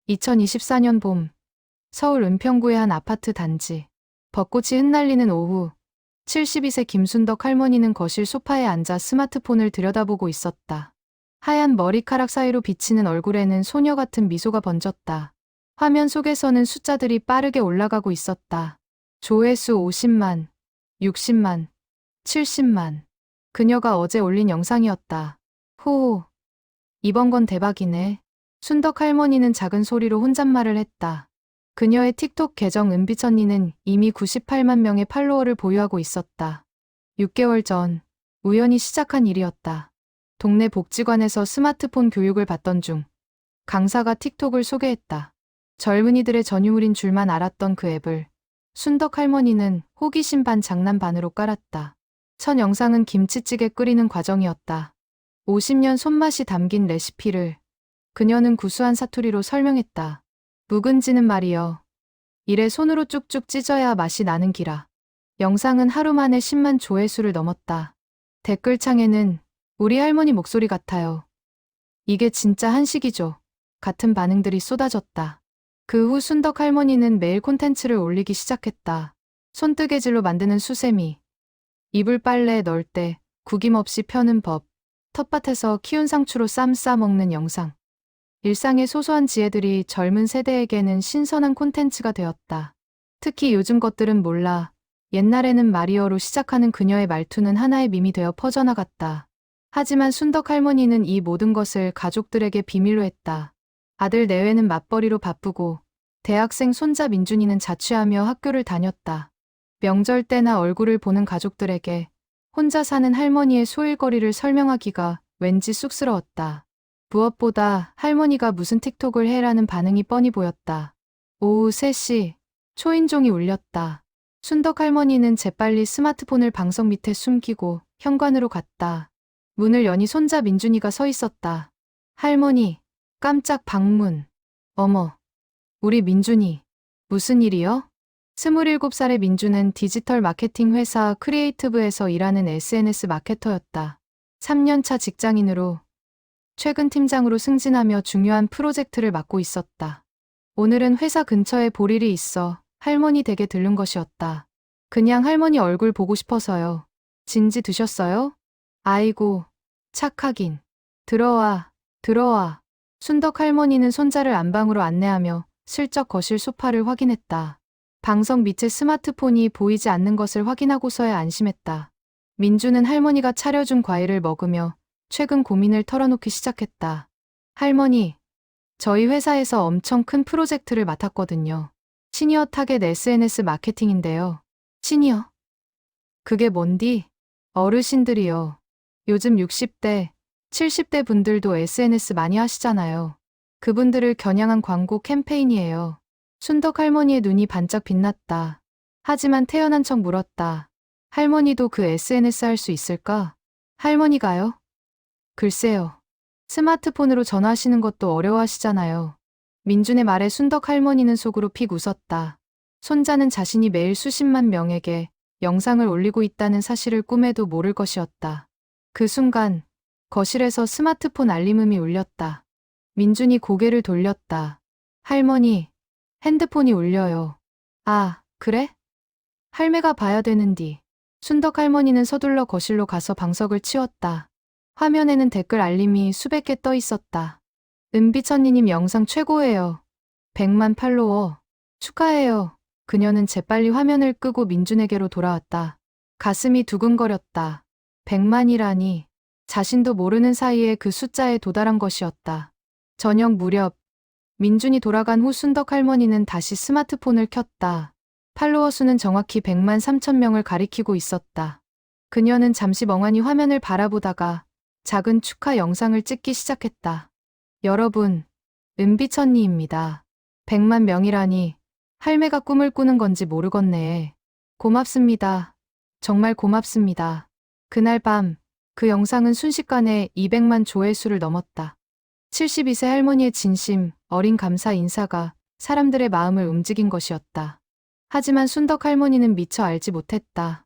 2024년 봄, 서울 은평구의 한 아파트 단지. 벚꽃이 흩날리는 오후, 72세 김순덕 할머니는 거실 소파에 앉아 스마트폰을 들여다보고 있었다. 하얀 머리카락 사이로 비치는 얼굴에는 소녀 같은 미소가 번졌다. 화면 속에서는 숫자들이 빠르게 올라가고 있었다. 조회수 50만, 60만, 70만. 그녀가 어제 올린 영상이었다. 호호, 이번 건 대박이네. 순덕 할머니는 작은 소리로 혼잣말을 했다. 그녀의 틱톡 계정 은빛 언니는 이미 98만 명의 팔로워를 보유하고 있었다. 6개월 전, 우연히 시작한 일이었다. 동네 복지관에서 스마트폰 교육을 받던 중, 강사가 틱톡을 소개했다. 젊은이들의 전유물인 줄만 알았던 그 앱을 순덕 할머니는 호기심 반 장난 반으로 깔았다. 첫 영상은 김치찌개 끓이는 과정이었다. 50년 손맛이 담긴 레시피를 그녀는 구수한 사투리로 설명했다. 묵은지는 말이여. 이래 손으로 쭉쭉 찢어야 맛이 나는 기라. 영상은 하루 만에 10만 조회수를 넘었다. 댓글창에는 우리 할머니 목소리 같아요. 이게 진짜 한식이죠. 같은 반응들이 쏟아졌다. 그 후 순덕 할머니는 매일 콘텐츠를 올리기 시작했다. 손뜨개질로 만드는 수세미, 이불 빨래 넣을 때 구김없이 펴는 법, 텃밭에서 키운 상추로 쌈 싸 먹는 영상. 일상의 소소한 지혜들이 젊은 세대에게는 신선한 콘텐츠가 되었다. 특히 요즘 것들은 몰라. 옛날에는 마리어로 시작하는 그녀의 말투는 하나의 밈이 되어 퍼져나갔다. 하지만 순덕 할머니는 이 모든 것을 가족들에게 비밀로 했다. 아들 내외는 맞벌이로 바쁘고 대학생 손자 민준이는 자취하며 학교를 다녔다. 명절 때나 얼굴을 보는 가족들에게 혼자 사는 할머니의 소일거리를 설명하기가 왠지 쑥스러웠다. 무엇보다 할머니가 무슨 틱톡을 해라는 반응이 뻔히 보였다. 오후 3시, 초인종이 울렸다. 순덕 할머니는 재빨리 스마트폰을 방석 밑에 숨기고 현관으로 갔다. 문을 여니 손자 민준이가 서 있었다. 할머니, 깜짝 방문. 어머, 우리 민준이. 무슨 일이요? 27살의 민준은 디지털 마케팅 회사 크리에이티브에서 일하는 SNS 마케터였다. 3년차 직장인으로 최근 팀장으로 승진하며 중요한 프로젝트를 맡고 있었다. 오늘은 회사 근처에 볼 일이 있어 할머니 댁에 들른 것이었다. 그냥 할머니 얼굴 보고 싶어서요. 진지 드셨어요? 아이고, 착하긴. 들어와, 들어와. 순덕 할머니는 손자를 안방으로 안내하며 슬쩍 거실 소파를 확인했다. 방석 밑에 스마트폰이 보이지 않는 것을 확인하고서야 안심했다. 민주는 할머니가 차려준 과일을 먹으며 최근 고민을 털어놓기 시작했다. 할머니, 저희 회사에서 엄청 큰 프로젝트를 맡았거든요. 시니어 타겟 SNS 마케팅인데요. 시니어? 그게 뭔디? 어르신들이요. 요즘 60대, 70대 분들도 SNS 많이 하시잖아요. 그분들을 겨냥한 광고 캠페인이에요. 순덕 할머니의 눈이 반짝 빛났다. 하지만 태연한 척 물었다. 할머니도 그 SNS 할 수 있을까? 할머니가요? 글쎄요. 스마트폰으로 전화하시는 것도 어려워하시잖아요. 민준의 말에 순덕 할머니는 속으로 픽 웃었다. 손자는 자신이 매일 수십만 명에게 영상을 올리고 있다는 사실을 꿈에도 모를 것이었다. 그 순간 거실에서 스마트폰 알림음이 울렸다. 민준이 고개를 돌렸다. 할머니, 핸드폰이 울려요. 아, 그래? 할매가 봐야 되는디. 순덕 할머니는 서둘러 거실로 가서 방석을 치웠다. 화면에는 댓글 알림이 수백 개 떠 있었다. 은빛 언니님 영상 최고예요. 100만 팔로워. 축하해요. 그녀는 재빨리 화면을 끄고 민준에게로 돌아왔다. 가슴이 두근거렸다. 100만이라니. 자신도 모르는 사이에 그 숫자에 도달한 것이었다. 저녁 무렵, 민준이 돌아간 후 순덕 할머니는 다시 스마트폰을 켰다. 팔로워 수는 정확히 100만 3천 명을 가리키고 있었다. 그녀는 잠시 멍하니 화면을 바라보다가 작은 축하 영상을 찍기 시작했다. 여러분, 은빛 언니입니다. 100만 명이라니 할매가 꿈을 꾸는 건지 모르겠네. 고맙습니다. 정말 고맙습니다. 그날 밤, 그 영상은 순식간에 200만 조회수를 넘었다. 72세 할머니의 진심, 어린 감사 인사가 사람들의 마음을 움직인 것이었다. 하지만 순덕 할머니는 미처 알지 못했다.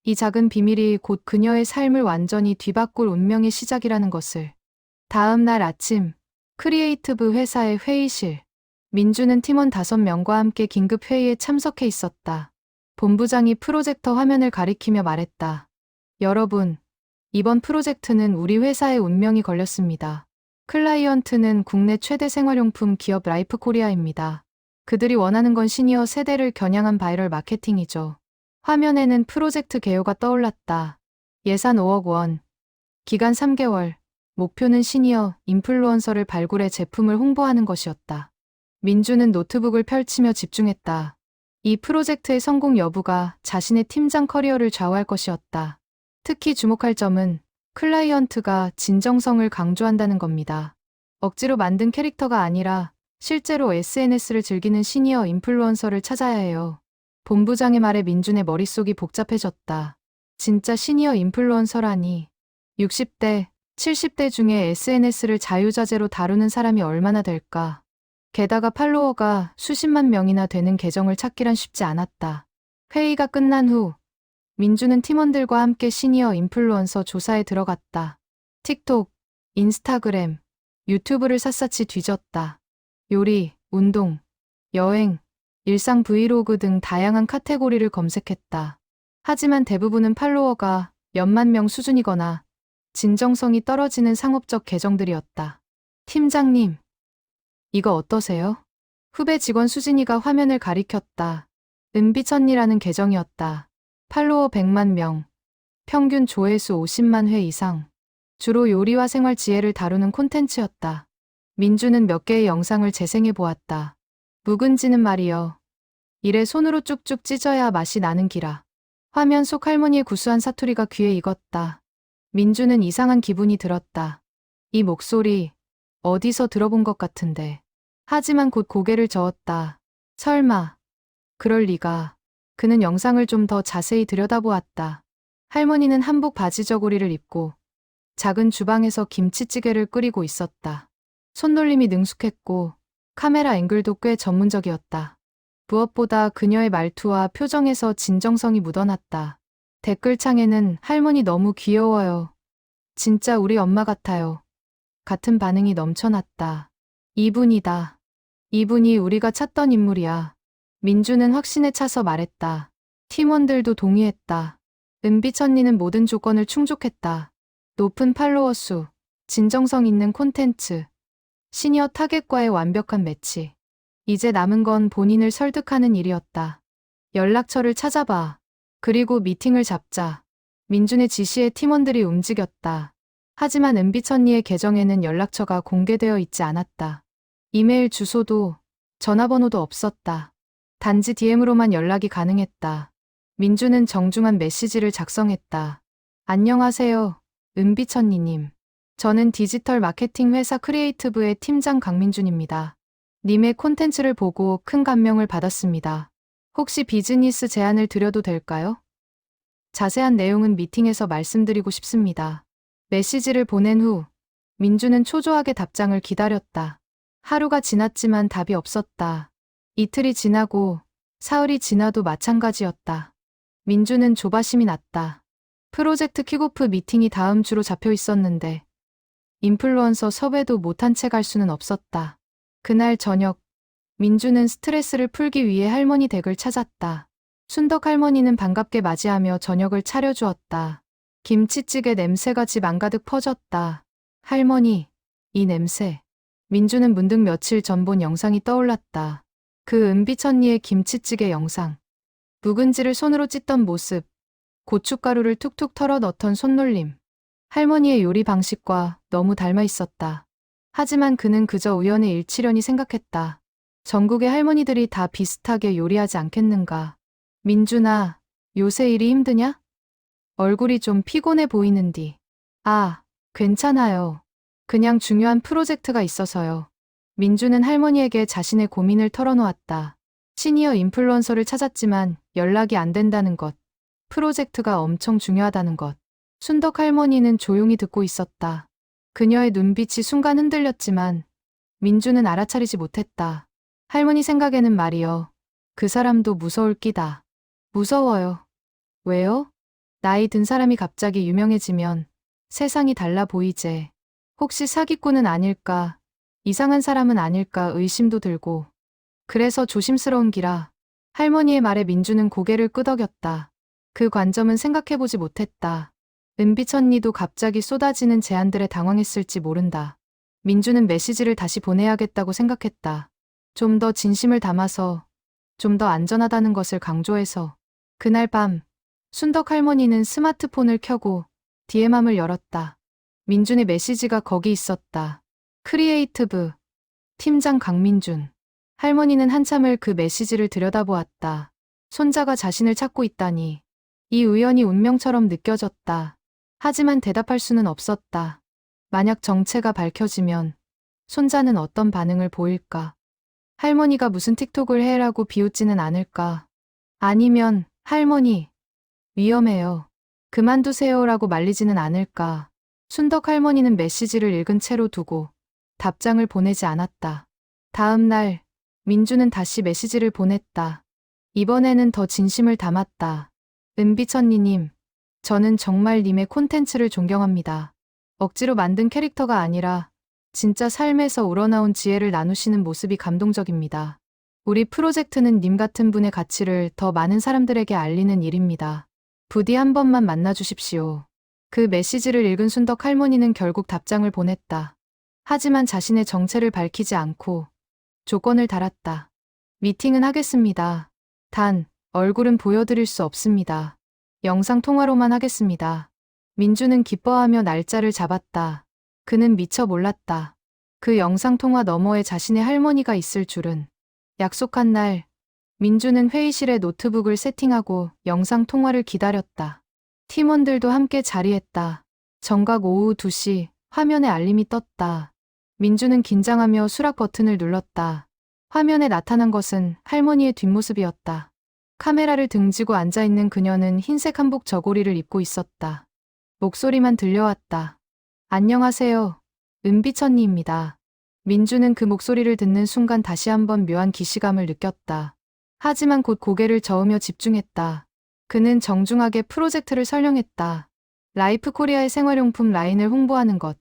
이 작은 비밀이 곧 그녀의 삶을 완전히 뒤바꿀 운명의 시작이라는 것을. 다음 날 아침, 크리에이티브 회사의 회의실. 민주는 팀원 5명과 함께 긴급 회의에 참석해 있었다. 본부장이 프로젝터 화면을 가리키며 말했다. 여러분, 이번 프로젝트는 우리 회사의 운명이 걸렸습니다. 클라이언트는 국내 최대 생활용품 기업 라이프 코리아입니다. 그들이 원하는 건 시니어 세대를 겨냥한 바이럴 마케팅이죠. 화면에는 프로젝트 개요가 떠올랐다. 예산 5억 원, 기간 3개월, 목표는 시니어 인플루언서를 발굴해 제품을 홍보하는 것이었다. 민주는 노트북을 펼치며 집중했다. 이 프로젝트의 성공 여부가 자신의 팀장 커리어를 좌우할 것이었다. 특히 주목할 점은 클라이언트가 진정성을 강조한다는 겁니다. 억지로 만든 캐릭터가 아니라 실제로 SNS를 즐기는 시니어 인플루언서를 찾아야 해요. 본부장의 말에 민준의 머릿속이 복잡해졌다. 진짜 시니어 인플루언서라니. 60대, 70대 중에 SNS를 자유자재로 다루는 사람이 얼마나 될까? 게다가 팔로워가 수십만 명이나 되는 계정을 찾기란 쉽지 않았다. 회의가 끝난 후 민주는 팀원들과 함께 시니어 인플루언서 조사에 들어갔다. 틱톡, 인스타그램, 유튜브를 샅샅이 뒤졌다. 요리, 운동, 여행, 일상 브이로그 등 다양한 카테고리를 검색했다. 하지만 대부분은 팔로워가 몇만 명 수준이거나 진정성이 떨어지는 상업적 계정들이었다. 팀장님, 이거 어떠세요? 후배 직원 수진이가 화면을 가리켰다. 은비천이라는 계정이었다. 팔로워 100만 명, 평균 조회수 50만 회 이상. 주로 요리와 생활 지혜를 다루는 콘텐츠였다. 민주는 몇 개의 영상을 재생해 보았다. 묵은지는 말이여. 이래 손으로 쭉쭉 찢어야 맛이 나는 기라. 화면 속 할머니의 구수한 사투리가 귀에 익었다. 민주는 이상한 기분이 들었다. 이 목소리 어디서 들어본 것 같은데. 하지만 곧 고개를 저었다. 설마. 그럴 리가. 그는 영상을 좀 더 자세히 들여다보았다. 할머니는 한복 바지 저고리를 입고 작은 주방에서 김치찌개를 끓이고 있었다. 손놀림이 능숙했고 카메라 앵글도 꽤 전문적이었다. 무엇보다 그녀의 말투와 표정에서 진정성이 묻어났다. 댓글창에는 할머니 너무 귀여워요. 진짜 우리 엄마 같아요. 같은 반응이 넘쳐났다. 이분이다. 이분이 우리가 찾던 인물이야. 민주는 확신에 차서 말했다. 팀원들도 동의했다. 은비천리는 모든 조건을 충족했다. 높은 팔로워 수, 진정성 있는 콘텐츠, 시니어 타겟과의 완벽한 매치. 이제 남은 건 본인을 설득하는 일이었다. 연락처를 찾아봐. 그리고 미팅을 잡자. 민준의 지시에 팀원들이 움직였다. 하지만 은비천리의 계정에는 연락처가 공개되어 있지 않았다. 이메일 주소도 전화번호도 없었다. 단지 DM으로만 연락이 가능했다. 민주는 정중한 메시지를 작성했다. 안녕하세요, 은비천리님. 저는 디지털 마케팅 회사 크리에이티브의 팀장 강민준입니다. 님의 콘텐츠를 보고 큰 감명을 받았습니다. 혹시 비즈니스 제안을 드려도 될까요? 자세한 내용은 미팅에서 말씀드리고 싶습니다. 메시지를 보낸 후 민주는 초조하게 답장을 기다렸다. 하루가 지났지만 답이 없었다. 이틀이 지나고 사흘이 지나도 마찬가지였다. 민주는 조바심이 났다. 프로젝트 킥오프 미팅이 다음 주로 잡혀 있었는데 인플루언서 섭외도 못한 채 갈 수는 없었다. 그날 저녁 민주는 스트레스를 풀기 위해 할머니 댁을 찾았다. 순덕 할머니는 반갑게 맞이하며 저녁을 차려주었다. 김치찌개 냄새가 집 안가득 퍼졌다. 할머니, 이 냄새. 민주는 문득 며칠 전 본 영상이 떠올랐다. 그 은비천리의 김치찌개 영상. 묵은지를 손으로 찢던 모습, 고춧가루를 툭툭 털어 넣던 손놀림. 할머니의 요리 방식과 너무 닮아 있었다. 하지만 그는 그저 우연의 일치려니 생각했다. 전국의 할머니들이 다 비슷하게 요리하지 않겠는가. 민준아, 요새 일이 힘드냐? 얼굴이 좀 피곤해 보이는디. 아, 괜찮아요. 그냥 중요한 프로젝트가 있어서요. 민주는 할머니에게 자신의 고민을 털어놓았다. 시니어 인플루언서를 찾았지만 연락이 안 된다는 것. 프로젝트가 엄청 중요하다는 것. 순덕 할머니는 조용히 듣고 있었다. 그녀의 눈빛이 순간 흔들렸지만 민주는 알아차리지 못했다. 할머니 생각에는 말이여. 그 사람도 무서울 끼다. 무서워요. 왜요? 나이 든 사람이 갑자기 유명해지면 세상이 달라 보이제. 혹시 사기꾼은 아닐까, 이상한 사람은 아닐까 의심도 들고. 그래서 조심스러운 기라. 할머니의 말에 민주는 고개를 끄덕였다. 그 관점은 생각해보지 못했다. 은비천리도 갑자기 쏟아지는 제안들에 당황했을지 모른다. 민주는 메시지를 다시 보내야겠다고 생각했다. 좀 더 진심을 담아서, 좀 더 안전하다는 것을 강조해서. 그날 밤, 순덕 할머니는 스마트폰을 켜고 DM함을 열었다. 민준의 메시지가 거기 있었다. 크리에이티브, 팀장 강민준. 할머니는 한참을 그 메시지를 들여다보았다. 손자가 자신을 찾고 있다니. 이 우연이 운명처럼 느껴졌다. 하지만 대답할 수는 없었다. 만약 정체가 밝혀지면 손자는 어떤 반응을 보일까? 할머니가 무슨 틱톡을 해라고 비웃지는 않을까? 아니면 할머니, 위험해요. 그만두세요라고 말리지는 않을까? 순덕 할머니는 메시지를 읽은 채로 두고 답장을 보내지 않았다. 다음 날, 민주는 다시 메시지를 보냈다. 이번에는 더 진심을 담았다. 은비천리님, 저는 정말 님의 콘텐츠를 존경합니다. 억지로 만든 캐릭터가 아니라 진짜 삶에서 우러나온 지혜를 나누시는 모습이 감동적입니다. 우리 프로젝트는 님 같은 분의 가치를 더 많은 사람들에게 알리는 일입니다. 부디 한 번만 만나주십시오. 그 메시지를 읽은 순덕 할머니는 결국 답장을 보냈다. 하지만 자신의 정체를 밝히지 않고 조건을 달았다. 미팅은 하겠습니다. 단, 얼굴은 보여드릴 수 없습니다. 영상 통화로만 하겠습니다. 민주는 기뻐하며 날짜를 잡았다. 그는 미처 몰랐다. 그 영상 통화 너머에 자신의 할머니가 있을 줄은. 약속한 날, 민주는 회의실에 노트북을 세팅하고 영상 통화를 기다렸다. 팀원들도 함께 자리했다. 정각 오후 2시, 화면에 알림이 떴다. 민주는 긴장하며 수락 버튼을 눌렀다. 화면에 나타난 것은 할머니의 뒷모습이었다. 카메라를 등지고 앉아있는 그녀는 흰색 한복 저고리를 입고 있었다. 목소리만 들려왔다. 안녕하세요. 은비천리입니다. 민주는 그 목소리를 듣는 순간 다시 한번 묘한 기시감을 느꼈다. 하지만 곧 고개를 저으며 집중했다. 그는 정중하게 프로젝트를 설명했다. 라이프 코리아의 생활용품 라인을 홍보하는 것.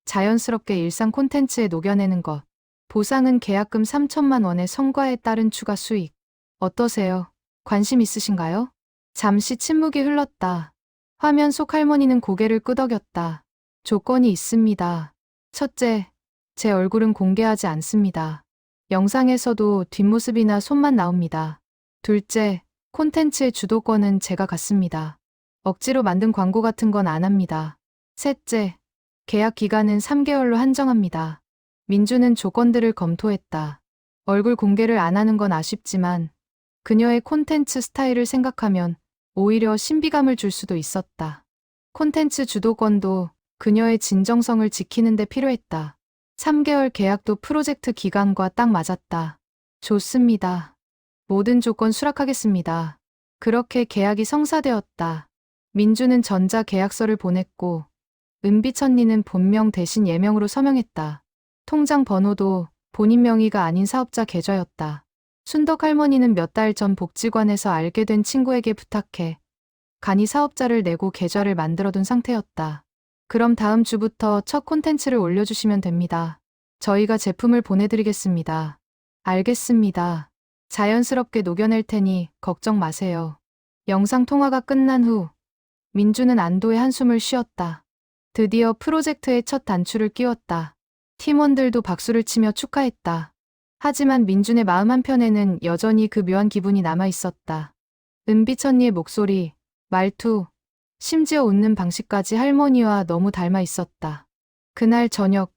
자연스럽게 일상 콘텐츠에 녹여내는 것. 보상은 계약금 3천만 원의 성과에 따른 추가 수익. 어떠세요? 관심 있으신가요? 잠시 침묵이 흘렀다. 화면 속 할머니는 고개를 끄덕였다. 조건이 있습니다. 첫째, 제 얼굴은 공개하지 않습니다. 영상에서도 뒷모습이나 손만 나옵니다. 둘째, 콘텐츠의 주도권은 제가 갖습니다. 억지로 만든 광고 같은 건 안 합니다. 셋째, 계약 기간은 3개월로 한정합니다. 민주는 조건들을 검토했다. 얼굴 공개를 안 하는 건 아쉽지만 그녀의 콘텐츠 스타일을 생각하면 오히려 신비감을 줄 수도 있었다. 콘텐츠 주도권도 그녀의 진정성을 지키는 데 필요했다. 3개월 계약도 프로젝트 기간과 딱 맞았다. 좋습니다. 모든 조건 수락하겠습니다. 그렇게 계약이 성사되었다. 민주는 전자 계약서를 보냈고 은비천리는 본명 대신 예명으로 서명했다. 통장 번호도 본인 명의가 아닌 사업자 계좌였다. 순덕 할머니는 몇 달 전 복지관에서 알게 된 친구에게 부탁해 간이 사업자를 내고 계좌를 만들어둔 상태였다. 그럼 다음 주부터 첫 콘텐츠를 올려주시면 됩니다. 저희가 제품을 보내드리겠습니다. 알겠습니다. 자연스럽게 녹여낼 테니 걱정 마세요. 영상 통화가 끝난 후 민주는 안도의 한숨을 쉬었다. 드디어 프로젝트의 첫 단추를 끼웠다. 팀원들도 박수를 치며 축하했다. 하지만 민준의 마음 한편에는 여전히 그 묘한 기분이 남아있었다. 은비천리의 목소리, 말투, 심지어 웃는 방식까지 할머니와 너무 닮아 있었다. 그날 저녁,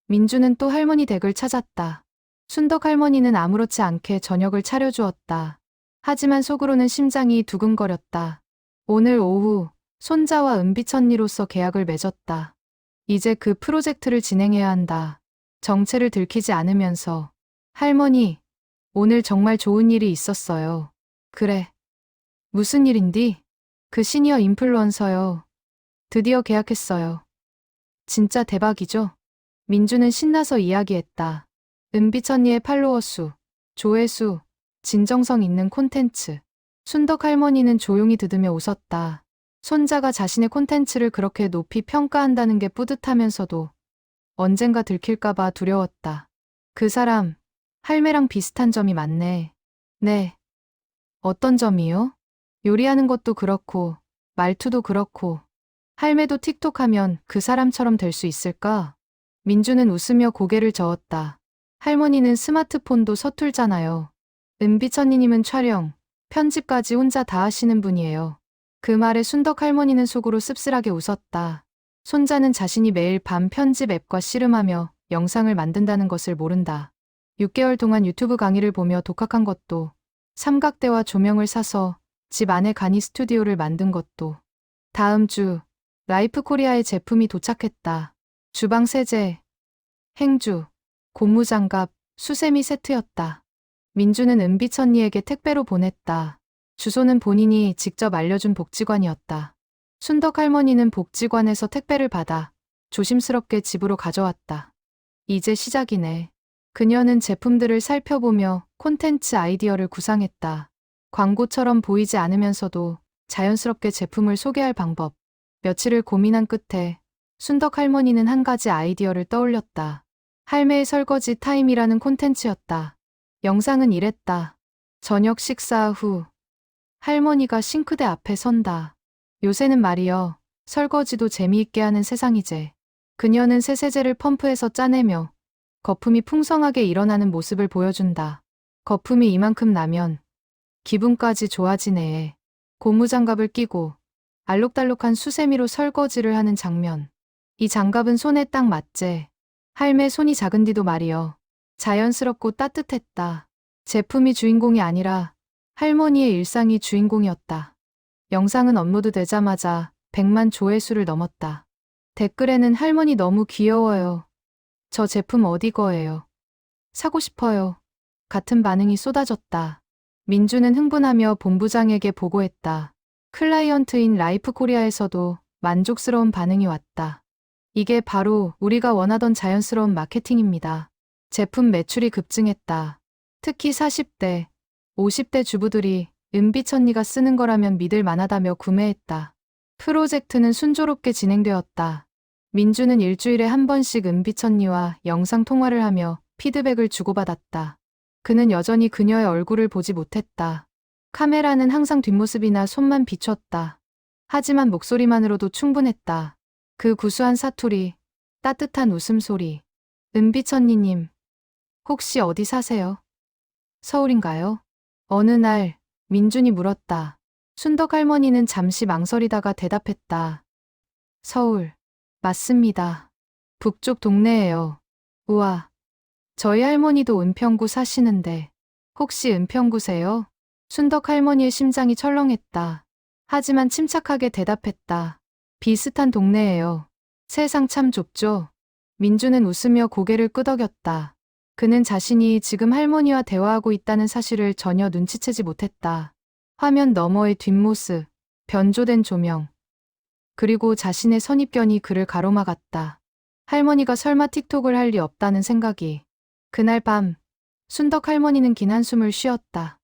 민주는 또 할머니 댁을 찾았다. 순덕 할머니는 아무렇지 않게 저녁을 차려주었다. 하지만 속으로는 심장이 두근거렸다. 오늘 오후, 손자와 은비천리로서 계약을 맺었다. 이제 그 프로젝트를 진행해야 한다. 정체를 들키지 않으면서. 할머니, 오늘 정말 좋은 일이 있었어요. 그래. 무슨 일인디? 그 시니어 인플루언서요. 드디어 계약했어요. 진짜 대박이죠? 민주는 신나서 이야기했다. 은비천리의 팔로워 수, 조회수, 진정성 있는 콘텐츠. 순덕 할머니는 조용히 듣으며 웃었다. 손자가 자신의 콘텐츠를 그렇게 높이 평가한다는 게 뿌듯하면서도 언젠가 들킬까봐 두려웠다. 그 사람, 할매랑 비슷한 점이 많네. 네. 어떤 점이요? 요리하는 것도 그렇고, 말투도 그렇고. 할매도 틱톡 하면 그 사람처럼 될 수 있을까? 민주는 웃으며 고개를 저었다. 할머니는 스마트폰도 서툴잖아요. 은비천니님은 촬영, 편집까지 혼자 다 하시는 분이에요. 그 말에 순덕 할머니는 속으로 씁쓸하게 웃었다. 손자는 자신이 매일 밤 편집 앱과 씨름하며 영상을 만든다는 것을 모른다. 6개월 동안 유튜브 강의를 보며 독학한 것도, 삼각대와 조명을 사서 집 안에 간이 스튜디오를 만든 것도. 다음 주 라이프 코리아의 제품이 도착했다. 주방 세제, 행주, 고무장갑, 수세미 세트였다. 민주는 은비천리에게 택배로 보냈다. 주소는 본인이 직접 알려준 복지관이었다. 순덕 할머니는 복지관에서 택배를 받아 조심스럽게 집으로 가져왔다. 이제 시작이네. 그녀는 제품들을 살펴보며 콘텐츠 아이디어를 구상했다. 광고처럼 보이지 않으면서도 자연스럽게 제품을 소개할 방법. 며칠을 고민한 끝에 순덕 할머니는 한 가지 아이디어를 떠올렸다. 할매의 설거지 타임이라는 콘텐츠였다. 영상은 이랬다. 저녁 식사 후 할머니가 싱크대 앞에 선다. 요새는 말이여, 설거지도 재미있게 하는 세상이제. 그녀는 새세제를 펌프해서 짜내며 거품이 풍성하게 일어나는 모습을 보여준다. 거품이 이만큼 나면 기분까지 좋아지네. 고무장갑을 끼고 알록달록한 수세미로 설거지를 하는 장면. 이 장갑은 손에 딱 맞제. 할매 손이 작은디도 말이여. 자연스럽고 따뜻했다. 제품이 주인공이 아니라 할머니의 일상이 주인공이었다. 영상은 업로드되자마자 100만 조회수를 넘었다. 댓글에는 할머니 너무 귀여워요. 저 제품 어디 거예요? 사고 싶어요. 같은 반응이 쏟아졌다. 민주는 흥분하며 본부장에게 보고했다. 클라이언트인 라이프 코리아에서도 만족스러운 반응이 왔다. 이게 바로 우리가 원하던 자연스러운 마케팅입니다. 제품 매출이 급증했다. 특히 40대, 50대 주부들이 은비천리가 쓰는 거라면 믿을 만하다며 구매했다. 프로젝트는 순조롭게 진행되었다. 민주는 일주일에 한 번씩 은비천리와 영상 통화를 하며 피드백을 주고받았다. 그는 여전히 그녀의 얼굴을 보지 못했다. 카메라는 항상 뒷모습이나 손만 비췄다. 하지만 목소리만으로도 충분했다. 그 구수한 사투리, 따뜻한 웃음소리. 은비천리님, 혹시 어디 사세요? 서울인가요? 어느 날 민준이 물었다. 순덕 할머니는 잠시 망설이다가 대답했다. 서울. 맞습니다. 북쪽 동네예요. 우와. 저희 할머니도 은평구 사시는데 혹시 은평구세요? 순덕 할머니의 심장이 철렁했다. 하지만 침착하게 대답했다. 비슷한 동네예요. 세상 참 좁죠? 민주는 웃으며 고개를 끄덕였다. 그는 자신이 지금 할머니와 대화하고 있다는 사실을 전혀 눈치채지 못했다. 화면 너머의 뒷모습, 변조된 조명, 그리고 자신의 선입견이 그를 가로막았다. 할머니가 설마 틱톡을 할 리 없다는 생각이. 그날 밤, 순덕 할머니는 긴 한숨을 쉬었다.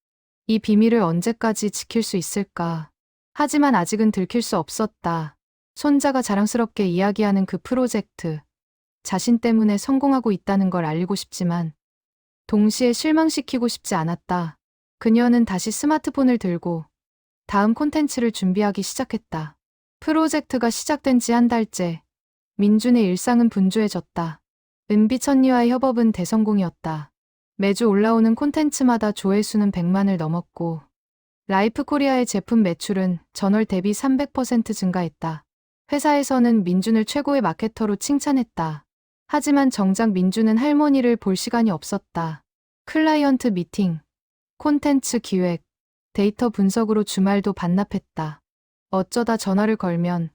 이 비밀을 언제까지 지킬 수 있을까? 하지만 아직은 들킬 수 없었다. 손자가 자랑스럽게 이야기하는 그 프로젝트. 자신 때문에 성공하고 있다는 걸 알리고 싶지만 동시에 실망시키고 싶지 않았다. 그녀는 다시 스마트폰을 들고 다음 콘텐츠를 준비하기 시작했다. 프로젝트가 시작된 지 한 달째. 민준의 일상은 분주해졌다. 은비천리와의 협업은 대성공이었다. 매주 올라오는 콘텐츠마다 조회수는 100만을 넘었고 라이프 코리아의 제품 매출은 전월 대비 300% 증가했다. 회사에서는 민준을 최고의 마케터로 칭찬했다. 하지만 정작 민준은 할머니를 볼 시간이 없었다. 클라이언트 미팅, 콘텐츠 기획, 데이터 분석으로 주말도 반납했다. 어쩌다 전화를 걸면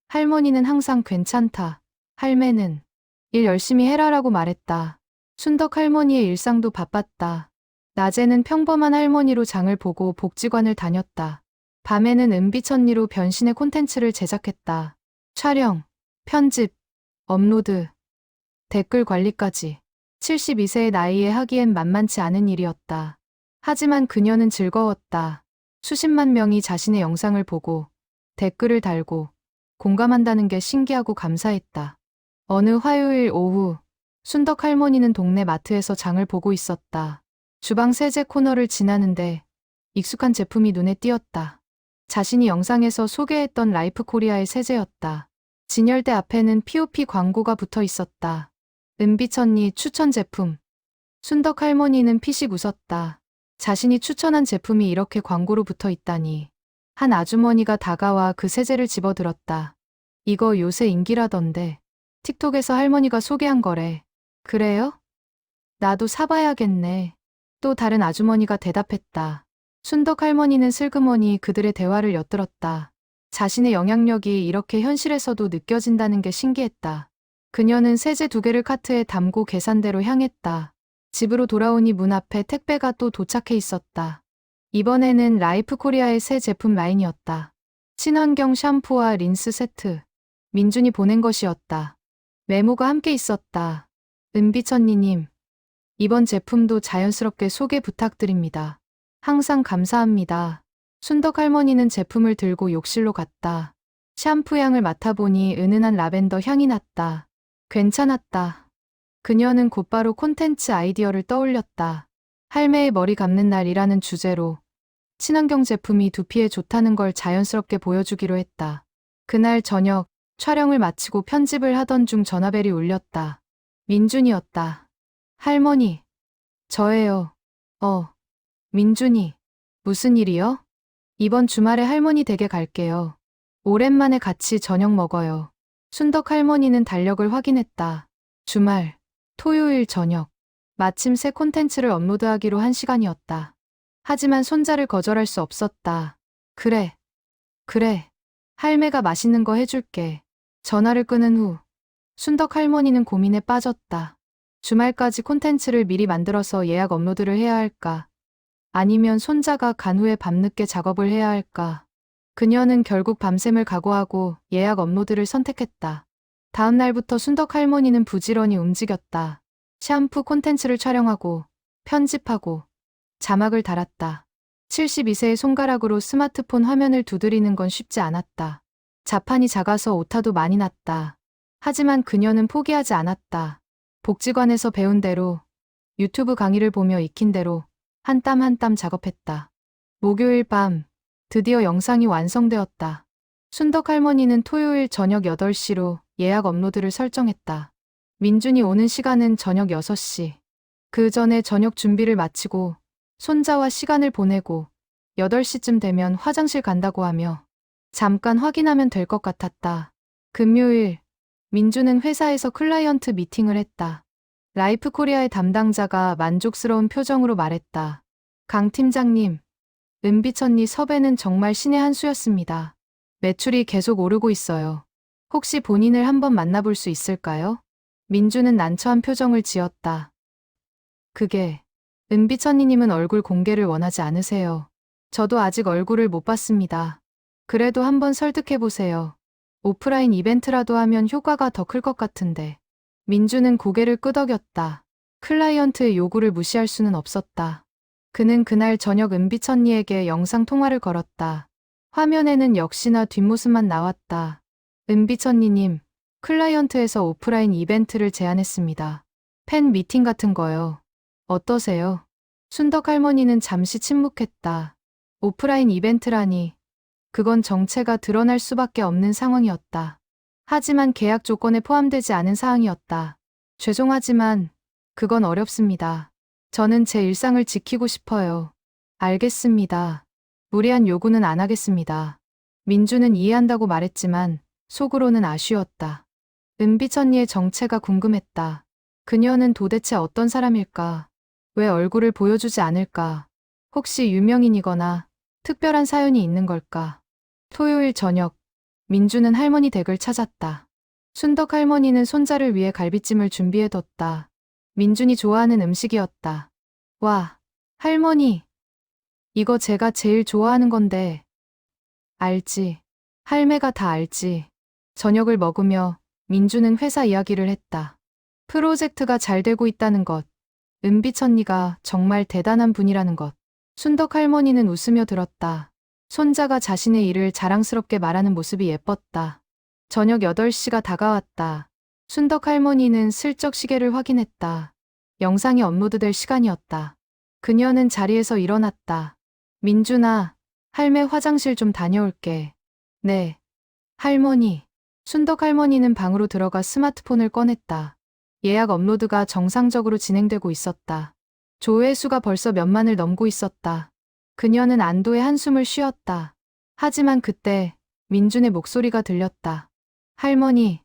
할머니는 항상 괜찮다. 할매는 일 열심히 해라라고 말했다. 순덕 할머니의 일상도 바빴다. 낮에는 평범한 할머니로 장을 보고 복지관을 다녔다. 밤에는 은비천리로 변신의 콘텐츠를 제작했다. 촬영, 편집, 업로드, 댓글 관리까지. 72세의 나이에 하기엔 만만치 않은 일이었다. 하지만 그녀는 즐거웠다. 수십만 명이 자신의 영상을 보고 댓글을 달고 공감한다는 게 신기하고 감사했다. 어느 화요일 오후 순덕 할머니는 동네 마트에서 장을 보고 있었다. 주방 세제 코너를 지나는데 익숙한 제품이 눈에 띄었다. 자신이 영상에서 소개했던 라이프 코리아의 세제였다. 진열대 앞에는 POP 광고가 붙어 있었다. 은비천리 추천 제품. 순덕 할머니는 피식 웃었다. 자신이 추천한 제품이 이렇게 광고로 붙어 있다니. 한 아주머니가 다가와 그 세제를 집어들었다. 이거 요새 인기라던데. 틱톡에서 할머니가 소개한 거래. 그래요? 나도 사봐야겠네. 또 다른 아주머니가 대답했다. 순덕 할머니는 슬그머니 그들의 대화를 엿들었다. 자신의 영향력이 이렇게 현실에서도 느껴진다는 게 신기했다. 그녀는 세제 2개를 카트에 담고 계산대로 향했다. 집으로 돌아오니 문 앞에 택배가 또 도착해 있었다. 이번에는 라이프 코리아의 새 제품 라인이었다. 친환경 샴푸와 린스 세트. 민준이 보낸 것이었다. 메모가 함께 있었다. 은비천리님, 이번 제품도 자연스럽게 소개 부탁드립니다. 항상 감사합니다. 순덕 할머니는 제품을 들고 욕실로 갔다. 샴푸 향을 맡아보니 은은한 라벤더 향이 났다. 괜찮았다. 그녀는 곧바로 콘텐츠 아이디어를 떠올렸다. 할매의 머리 감는 날이라는 주제로 친환경 제품이 두피에 좋다는 걸 자연스럽게 보여주기로 했다. 그날 저녁 촬영을 마치고 편집을 하던 중 전화벨이 울렸다. 민준이었다. 할머니, 저예요. 민준이, 무슨 일이요? 이번 주말에 할머니 댁에 갈게요. 오랜만에 같이 저녁 먹어요. 순덕 할머니는 달력을 확인했다. 주말, 토요일 저녁. 마침 새 콘텐츠를 업로드하기로 한 시간이었다. 하지만 손자를 거절할 수 없었다. 그래. 할매가 맛있는 거 해줄게. 전화를 끊은 후 순덕 할머니는 고민에 빠졌다. 주말까지 콘텐츠를 미리 만들어서 예약 업로드를 해야 할까? 아니면 손자가 간 후에 밤늦게 작업을 해야 할까? 그녀는 결국 밤샘을 각오하고 예약 업로드를 선택했다. 다음 날부터 순덕 할머니는 부지런히 움직였다. 샴푸 콘텐츠를 촬영하고 편집하고 자막을 달았다. 72세의 손가락으로 스마트폰 화면을 두드리는 건 쉽지 않았다. 자판이 작아서 오타도 많이 났다. 하지만 그녀는 포기하지 않았다. 복지관에서 배운 대로, 유튜브 강의를 보며 익힌 대로 한 땀 한 땀 작업했다. 목요일 밤, 드디어 영상이 완성되었다. 순덕 할머니는 토요일 저녁 8시로 예약 업로드를 설정했다. 민준이 오는 시간은 저녁 6시. 그 전에 저녁 준비를 마치고 손자와 시간을 보내고 8시쯤 되면 화장실 간다고 하며 잠깐 확인하면 될 것 같았다. 금요일, 민주는 회사에서 클라이언트 미팅을 했다. 라이프 코리아의 담당자가 만족스러운 표정으로 말했다. 강 팀장님, 은비천리 섭외는 정말 신의 한 수였습니다. 매출이 계속 오르고 있어요. 혹시 본인을 한번 만나볼 수 있을까요? 민주는 난처한 표정을 지었다. 그게, 은비천리님은 얼굴 공개를 원하지 않으세요. 저도 아직 얼굴을 못 봤습니다. 그래도 한번 설득해보세요. 오프라인 이벤트라도 하면 효과가 더 클 것 같은데. 민주는 고개를 끄덕였다. 클라이언트의 요구를 무시할 수는 없었다. 그는 그날 저녁 은비천리에게 영상 통화를 걸었다. 화면에는 역시나 뒷모습만 나왔다. 은비천리님, 클라이언트에서 오프라인 이벤트를 제안했습니다. 팬 미팅 같은 거요. 어떠세요? 순덕 할머니는 잠시 침묵했다. 오프라인 이벤트라니. 그건 정체가 드러날 수밖에 없는 상황이었다. 하지만 계약 조건에 포함되지 않은 사항이었다. 죄송하지만 그건 어렵습니다. 저는 제 일상을 지키고 싶어요. 알겠습니다. 무리한 요구는 안 하겠습니다. 민주는 이해한다고 말했지만 속으로는 아쉬웠다. 은비천리의 정체가 궁금했다. 그녀는 도대체 어떤 사람일까? 왜 얼굴을 보여주지 않을까? 혹시 유명인이거나 특별한 사연이 있는 걸까? 토요일 저녁, 민주는 할머니 댁을 찾았다. 순덕 할머니는 손자를 위해 갈비찜을 준비해뒀다. 민준이 좋아하는 음식이었다. 와, 할머니. 이거 제가 제일 좋아하는 건데. 알지. 할매가 다 알지. 저녁을 먹으며 민주는 회사 이야기를 했다. 프로젝트가 잘 되고 있다는 것. 은비천리가 정말 대단한 분이라는 것. 순덕 할머니는 웃으며 들었다. 손자가 자신의 일을 자랑스럽게 말하는 모습이 예뻤다. 저녁 8시가 다가왔다. 순덕 할머니는 슬쩍 시계를 확인했다. 영상이 업로드될 시간이었다. 그녀는 자리에서 일어났다. 민준아, 할매 화장실 좀 다녀올게. 네. 할머니. 순덕 할머니는 방으로 들어가 스마트폰을 꺼냈다. 예약 업로드가 정상적으로 진행되고 있었다. 조회수가 벌써 몇만을 넘고 있었다. 그녀는 안도의 한숨을 쉬었다. 하지만 그때 민준의 목소리가 들렸다. 할머니,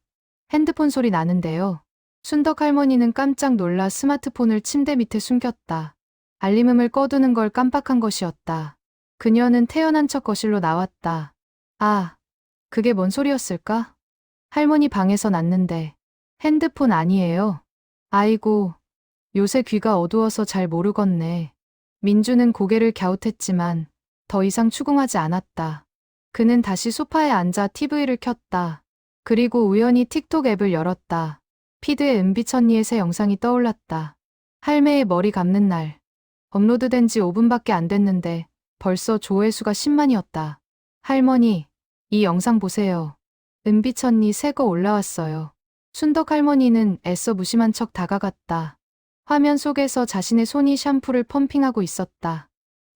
핸드폰 소리 나는데요. 순덕 할머니는 깜짝 놀라 스마트폰을 침대 밑에 숨겼다. 알림음을 꺼두는 걸 깜빡한 것이었다. 그녀는 태연한 척 거실로 나왔다. 아, 그게 뭔 소리였을까? 할머니 방에서 났는데. 핸드폰 아니에요. 아이고, 요새 귀가 어두워서 잘 모르겠네. 민주는 고개를 갸웃했지만 더 이상 추궁하지 않았다. 그는 다시 소파에 앉아 TV를 켰다. 그리고 우연히 틱톡 앱을 열었다. 피드에 은비천리의 새 영상이 떠올랐다. 할매의 머리 감는 날. 업로드된 지 5분밖에 안 됐는데 벌써 조회수가 10만이었다. 할머니, 이 영상 보세요. 은비천리 새 거 올라왔어요. 순덕 할머니는 애써 무심한 척 다가갔다. 화면 속에서 자신의 손이 샴푸를 펌핑하고 있었다.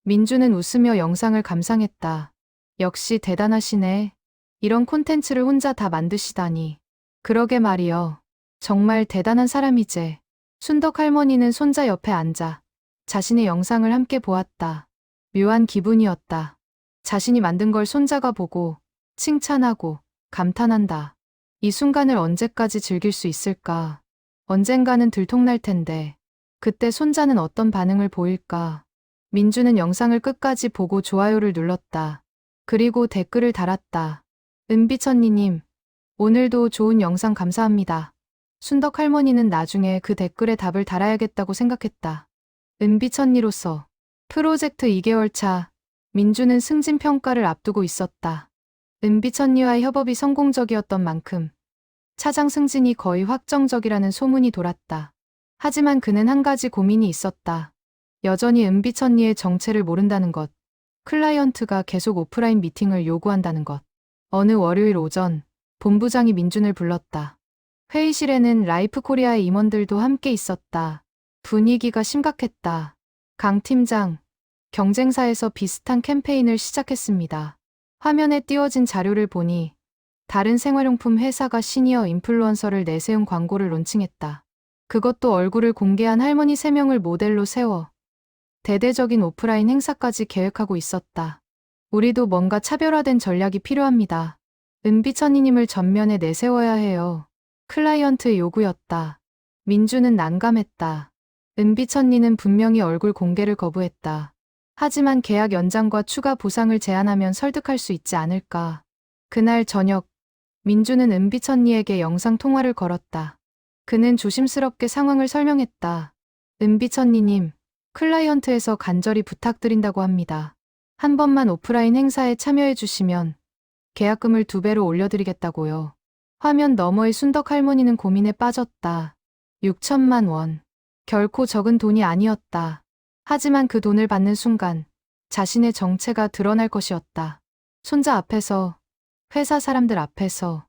민주는 웃으며 영상을 감상했다. 역시 대단하시네. 이런 콘텐츠를 혼자 다 만드시다니. 그러게 말이여. 정말 대단한 사람이제. 순덕 할머니는 손자 옆에 앉아 자신의 영상을 함께 보았다. 묘한 기분이었다. 자신이 만든 걸 손자가 보고 칭찬하고 감탄한다. 이 순간을 언제까지 즐길 수 있을까? 언젠가는 들통날 텐데 그때 손자는 어떤 반응을 보일까? 민주는 영상을 끝까지 보고 좋아요를 눌렀다. 그리고 댓글을 달았다. 은비천리님, 오늘도 좋은 영상 감사합니다. 순덕 할머니는 나중에 그 댓글에 답을 달아야겠다고 생각했다. 은비천리로서 프로젝트 2개월 차, 민주는 승진 평가를 앞두고 있었다. 은비천리와의 협업이 성공적이었던 만큼 차장 승진이 거의 확정적이라는 소문이 돌았다. 하지만 그는 한 가지 고민이 있었다. 여전히 은비천리의 정체를 모른다는 것, 클라이언트가 계속 오프라인 미팅을 요구한다는 것. 어느 월요일 오전, 본부장이 민준을 불렀다. 회의실에는 라이프 코리아의 임원들도 함께 있었다. 분위기가 심각했다. 강 팀장, 경쟁사에서 비슷한 캠페인을 시작했습니다. 화면에 띄워진 자료를 보니 다른 생활용품 회사가 시니어 인플루언서를 내세운 광고를 론칭했다. 그것도 얼굴을 공개한 할머니 3명을 모델로 세워 대대적인 오프라인 행사까지 계획하고 있었다. 우리도 뭔가 차별화된 전략이 필요합니다. 은비천리님을 전면에 내세워야 해요. 클라이언트의 요구였다. 민주는 난감했다. 은비천리는 분명히 얼굴 공개를 거부했다. 하지만 계약 연장과 추가 보상을 제안하면 설득할 수 있지 않을까. 그날 저녁, 민주는 은비천리에게 영상 통화를 걸었다. 그는 조심스럽게 상황을 설명했다. 은비천리님, 클라이언트에서 간절히 부탁드린다고 합니다. 한 번만 오프라인 행사에 참여해 주시면 계약금을 2배로 올려드리겠다고요. 화면 너머의 순덕 할머니는 고민에 빠졌다. 6천만 원. 결코 적은 돈이 아니었다. 하지만 그 돈을 받는 순간 자신의 정체가 드러날 것이었다. 손자 앞에서, 회사 사람들 앞에서.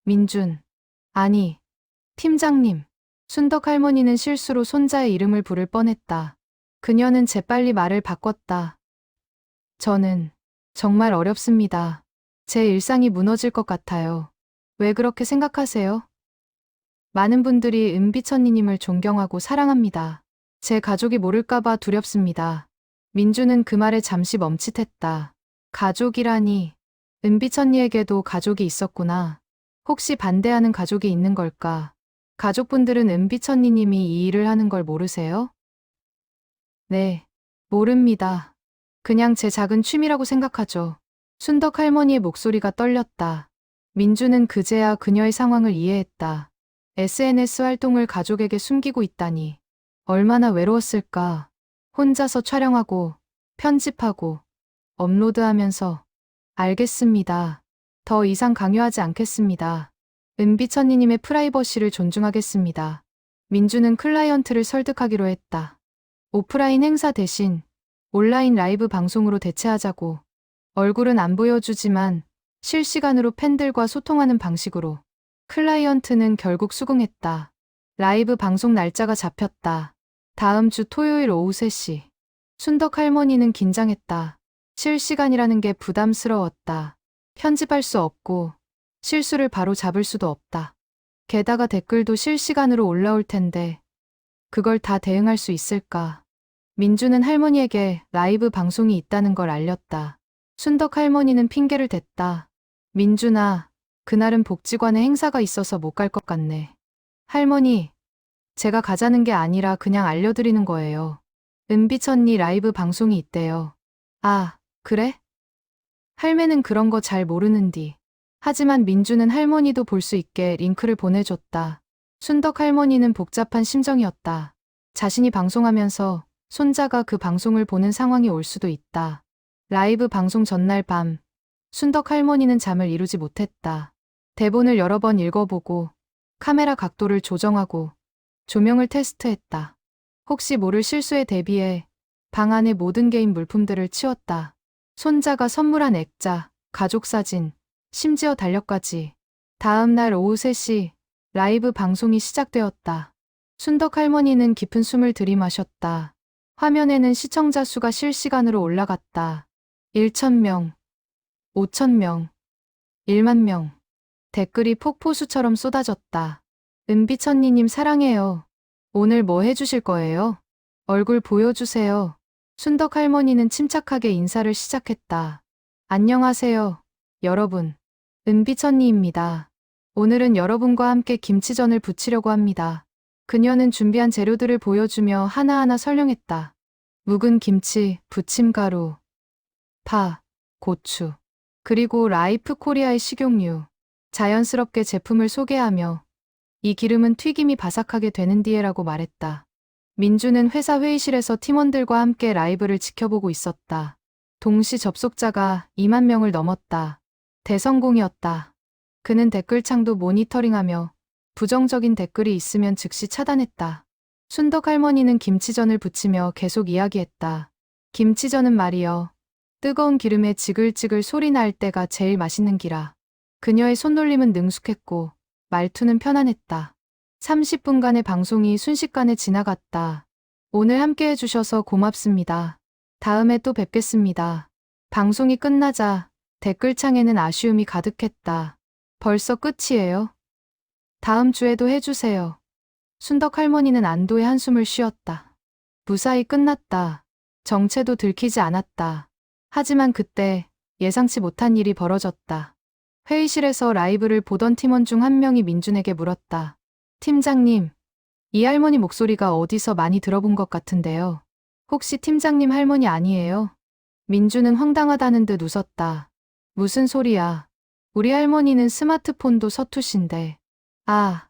민준. 아니, 팀장님. 순덕 할머니는 실수로 손자의 이름을 부를 뻔했다. 그녀는 재빨리 말을 바꿨다. 저는 정말 어렵습니다. 제 일상이 무너질 것 같아요. 왜 그렇게 생각하세요? 많은 분들이 은비천리님을 존경하고 사랑합니다. 제 가족이 모를까봐 두렵습니다. 민주는 그 말에 잠시 멈칫했다. 가족이라니. 은비천리에게도 가족이 있었구나. 혹시 반대하는 가족이 있는 걸까? 가족분들은 은비천리님이 이 일을 하는 걸 모르세요? 네, 모릅니다. 그냥 제 작은 취미라고 생각하죠. 순덕 할머니의 목소리가 떨렸다. 민주는 그제야 그녀의 상황을 이해했다. SNS 활동을 가족에게 숨기고 있다니. 얼마나 외로웠을까. 혼자서 촬영하고, 편집하고, 업로드하면서. 알겠습니다. 더 이상 강요하지 않겠습니다. 은비천리님의 프라이버시를 존중하겠습니다. 민주는 클라이언트를 설득하기로 했다. 오프라인 행사 대신 온라인 라이브 방송으로 대체하자고. 얼굴은 안 보여주지만 실시간으로 팬들과 소통하는 방식으로. 클라이언트는 결국 수긍했다. 라이브 방송 날짜가 잡혔다. 다음 주 토요일 오후 3시. 순덕 할머니는 긴장했다. 실시간이라는 게 부담스러웠다. 편집할 수 없고 실수를 바로 잡을 수도 없다. 게다가 댓글도 실시간으로 올라올 텐데 그걸 다 대응할 수 있을까? 민주는 할머니에게 라이브 방송이 있다는 걸 알렸다. 순덕 할머니는 핑계를 댔다. 민준아, 그날은 복지관에 행사가 있어서 못 갈 것 같네. 할머니, 제가 가자는 게 아니라 그냥 알려드리는 거예요. 은비천리 라이브 방송이 있대요. 아, 그래? 할매는 그런 거 잘 모르는디. 하지만 민주는 할머니도 볼 수 있게 링크를 보내줬다. 순덕 할머니는 복잡한 심정이었다. 자신이 방송하면서 손자가 그 방송을 보는 상황이 올 수도 있다. 라이브 방송 전날 밤, 순덕 할머니는 잠을 이루지 못했다. 대본을 여러 번 읽어보고 카메라 각도를 조정하고 조명을 테스트했다. 혹시 모를 실수에 대비해 방 안의 모든 개인 물품들을 치웠다. 손자가 선물한 액자, 가족사진, 심지어 달력까지. 다음 날 오후 3시 라이브 방송이 시작되었다. 순덕 할머니는 깊은 숨을 들이마셨다. 화면에는 시청자 수가 실시간으로 올라갔다. 1,000명, 5,000명, 1만 명. 댓글이 폭포수처럼 쏟아졌다. 은비천리님 사랑해요. 오늘 뭐 해주실 거예요? 얼굴 보여주세요. 순덕 할머니는 침착하게 인사를 시작했다. 안녕하세요, 여러분. 은비천리입니다. 오늘은 여러분과 함께 김치전을 부치려고 합니다. 그녀는 준비한 재료들을 보여주며 하나하나 설명했다. 묵은 김치, 부침가루, 파, 고추, 그리고 라이프 코리아의 식용유. 자연스럽게 제품을 소개하며 이 기름은 튀김이 바삭하게 되는 뒤에라고 말했다. 민주는 회사 회의실에서 팀원들과 함께 라이브를 지켜보고 있었다. 동시 접속자가 2만 명을 넘었다. 대성공이었다. 그는 댓글창도 모니터링하며 부정적인 댓글이 있으면 즉시 차단했다. 순덕 할머니는 김치전을 부치며 계속 이야기했다. 김치전은 말이여, 뜨거운 기름에 지글지글 소리 날 때가 제일 맛있는 기라. 그녀의 손놀림은 능숙했고 말투는 편안했다. 30분간의 방송이 순식간에 지나갔다. 오늘 함께 해주셔서 고맙습니다. 다음에 또 뵙겠습니다. 방송이 끝나자 댓글창에는 아쉬움이 가득했다. 벌써 끝이에요? 다음 주에도 해주세요. 순덕 할머니는 안도의 한숨을 쉬었다. 무사히 끝났다. 정체도 들키지 않았다. 하지만 그때 예상치 못한 일이 벌어졌다. 회의실에서 라이브를 보던 팀원 중 한 명이 민준에게 물었다. 팀장님, 이 할머니 목소리가 어디서 많이 들어본 것 같은데요. 혹시 팀장님 할머니 아니에요? 민준은 황당하다는 듯 웃었다. 무슨 소리야. 우리 할머니는 스마트폰도 서투신데. 아,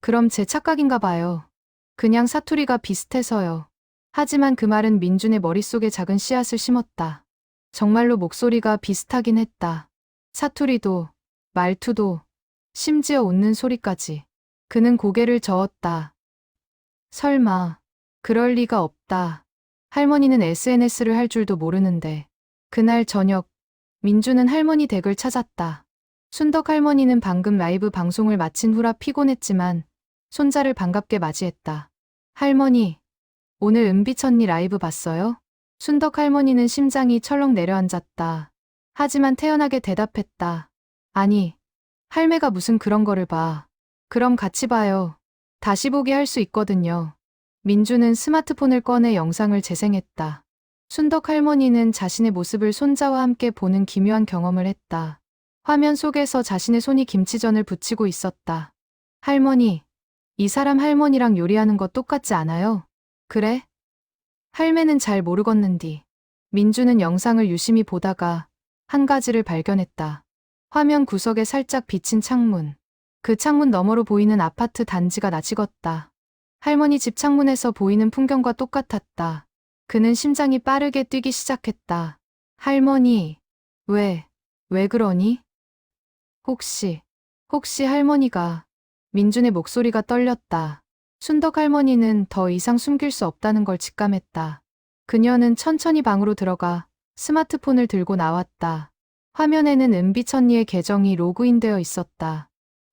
그럼 제 착각인가 봐요. 그냥 사투리가 비슷해서요. 하지만 그 말은 민준의 머릿속에 작은 씨앗을 심었다. 정말로 목소리가 비슷하긴 했다. 사투리도, 말투도, 심지어 웃는 소리까지. 그는 고개를 저었다. 설마, 그럴 리가 없다. 할머니는 SNS를 할 줄도 모르는데. 그날 저녁, 민주는 할머니 댁을 찾았다. 순덕 할머니는 방금 라이브 방송을 마친 후라 피곤했지만 손자를 반갑게 맞이했다. 할머니, 오늘 은비천리 라이브 봤어요? 순덕 할머니는 심장이 철렁 내려앉았다. 하지만 태연하게 대답했다. 아니, 할매가 무슨 그런 거를 봐. 그럼 같이 봐요. 다시 보기 할 수 있거든요. 민주는 스마트폰을 꺼내 영상을 재생했다. 순덕 할머니는 자신의 모습을 손자와 함께 보는 기묘한 경험을 했다. 화면 속에서 자신의 손이 김치전을 부치고 있었다. 할머니, 이 사람 할머니랑 요리하는 거 똑같지 않아요? 그래? 할매는 잘 모르겠는디. 민주는 영상을 유심히 보다가 한 가지를 발견했다. 화면 구석에 살짝 비친 창문. 그 창문 너머로 보이는 아파트 단지가 낯익었다. 할머니 집 창문에서 보이는 풍경과 똑같았다. 그는 심장이 빠르게 뛰기 시작했다. 할머니, 왜 그러니? 혹시 할머니가... 민준의 목소리가 떨렸다. 순덕 할머니는 더 이상 숨길 수 없다는 걸 직감했다. 그녀는 천천히 방으로 들어가 스마트폰을 들고 나왔다. 화면에는 은비천리의 계정이 로그인되어 있었다.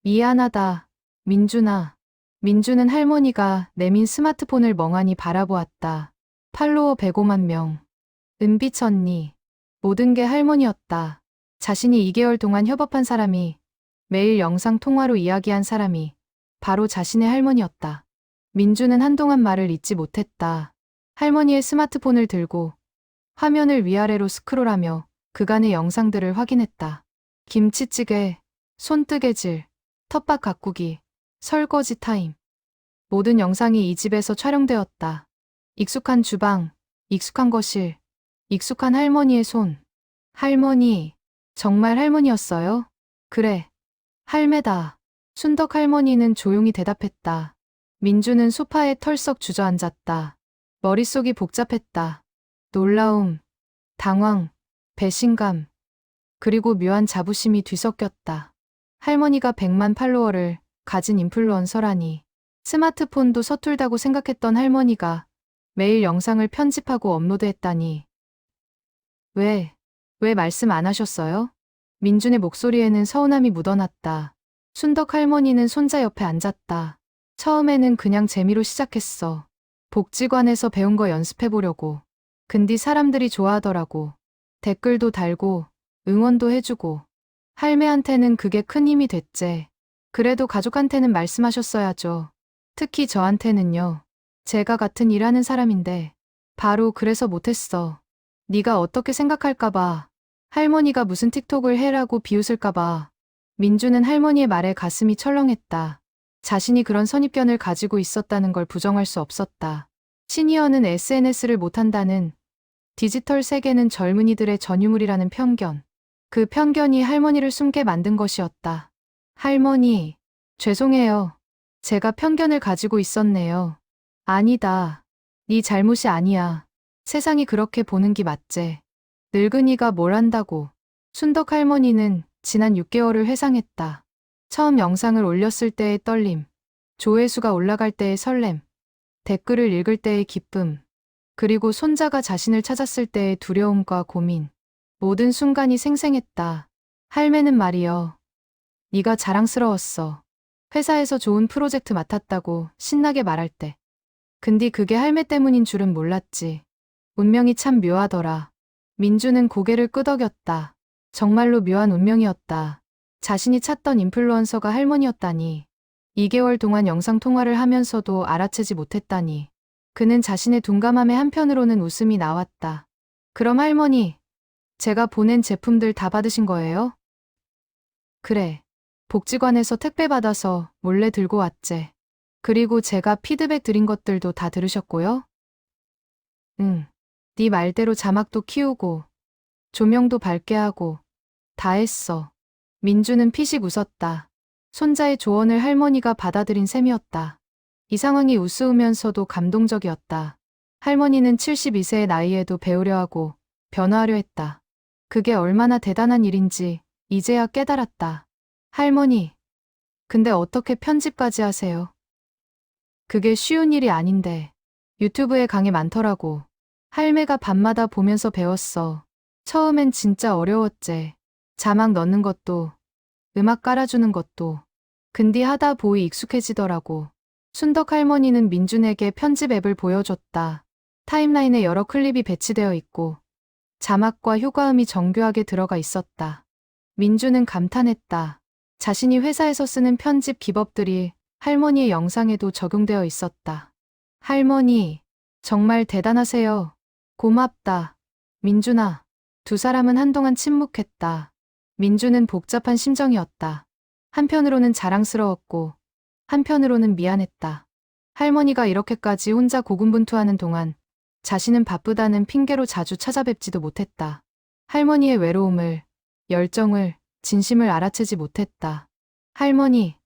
미안하다, 민준아. 민준은 할머니가 내민 스마트폰을 멍하니 바라보았다. 팔로워 105만 명. 은빛 언니. 모든 게 할머니였다. 자신이 2개월 동안 협업한 사람이, 매일 영상 통화로 이야기한 사람이 바로 자신의 할머니였다. 민주는 한동안 말을 잇지 못했다. 할머니의 스마트폰을 들고 화면을 위아래로 스크롤하며 그간의 영상들을 확인했다. 김치찌개, 손뜨개질, 텃밭 가꾸기, 설거지 타임. 모든 영상이 이 집에서 촬영되었다. 익숙한 주방, 익숙한 거실, 익숙한 할머니의 손. 할머니, 정말 할머니였어요? 그래, 할매다. 순덕 할머니는 조용히 대답했다. 민주는 소파에 털썩 주저앉았다. 머릿속이 복잡했다. 놀라움, 당황, 배신감, 그리고 묘한 자부심이 뒤섞였다. 할머니가 100만 팔로워를 가진 인플루언서라니. 스마트폰도 서툴다고 생각했던 할머니가 매일 영상을 편집하고 업로드했다니. 왜 말씀 안 하셨어요? 민준의 목소리에는 서운함이 묻어났다. 순덕 할머니는 손자 옆에 앉았다. 처음에는 그냥 재미로 시작했어. 복지관에서 배운 거 연습해보려고. 근데 사람들이 좋아하더라고. 댓글도 달고 응원도 해주고. 할매한테는 그게 큰 힘이 됐지. 그래도 가족한테는 말씀하셨어야죠. 특히 저한테는요. 제가 같은 일하는 사람인데. 바로 그래서 못했어. 네가 어떻게 생각할까봐. 할머니가 무슨 틱톡을 해라고 비웃을까봐. 민주는 할머니의 말에 가슴이 철렁했다. 자신이 그런 선입견을 가지고 있었다는 걸 부정할 수 없었다. 시니어는 SNS를 못한다는, 디지털 세계는 젊은이들의 전유물이라는 편견. 그 편견이 할머니를 숨게 만든 것이었다. 할머니, 죄송해요. 제가 편견을 가지고 있었네요. 아니다. 네 잘못이 아니야. 세상이 그렇게 보는 게 맞제. 늙은이가 뭘 한다고. 순덕 할머니는 지난 6개월을 회상했다. 처음 영상을 올렸을 때의 떨림, 조회수가 올라갈 때의 설렘, 댓글을 읽을 때의 기쁨, 그리고 손자가 자신을 찾았을 때의 두려움과 고민. 모든 순간이 생생했다. 할매는 말이여. 네가 자랑스러웠어. 회사에서 좋은 프로젝트 맡았다고 신나게 말할 때. 근데 그게 할매 때문인 줄은 몰랐지. 운명이 참 묘하더라. 민주는 고개를 끄덕였다. 정말로 묘한 운명이었다. 자신이 찾던 인플루언서가 할머니였다니. 2개월 동안 영상통화를 하면서도 알아채지 못했다니. 그는 자신의 둔감함에 한편으로는 웃음이 나왔다. 그럼 할머니, 제가 보낸 제품들 다 받으신 거예요? 그래. 복지관에서 택배 받아서 몰래 들고 왔제. 그리고 제가 피드백 드린 것들도 다 들으셨고요? 응. 네 말대로 자막도 키우고, 조명도 밝게 하고, 다 했어. 민주는 피식 웃었다. 손자의 조언을 할머니가 받아들인 셈이었다. 이 상황이 우스우면서도 감동적이었다. 할머니는 72세의 나이에도 배우려 하고 변화하려 했다. 그게 얼마나 대단한 일인지 이제야 깨달았다. 할머니, 근데 어떻게 편집까지 하세요? 그게 쉬운 일이 아닌데. 유튜브에 강의 많더라고. 할매가 밤마다 보면서 배웠어. 처음엔 진짜 어려웠지. 자막 넣는 것도, 음악 깔아주는 것도. 근데 하다 보이 익숙해지더라고. 순덕 할머니는 민준에게 편집 앱을 보여줬다. 타임라인에 여러 클립이 배치되어 있고 자막과 효과음이 정교하게 들어가 있었다. 민준은 감탄했다. 자신이 회사에서 쓰는 편집 기법들이 할머니의 영상에도 적용되어 있었다. 할머니, 정말 대단하세요. 고맙다. 민준아. 두 사람은 한동안 침묵했다. 민준은 복잡한 심정이었다. 한편으로는 자랑스러웠고 한편으로는 미안했다. 할머니가 이렇게까지 혼자 고군분투하는 동안 자신은 바쁘다는 핑계로 자주 찾아뵙지도 못했다. 할머니의 외로움을, 열정을, 진심을 알아채지 못했다. 할머니,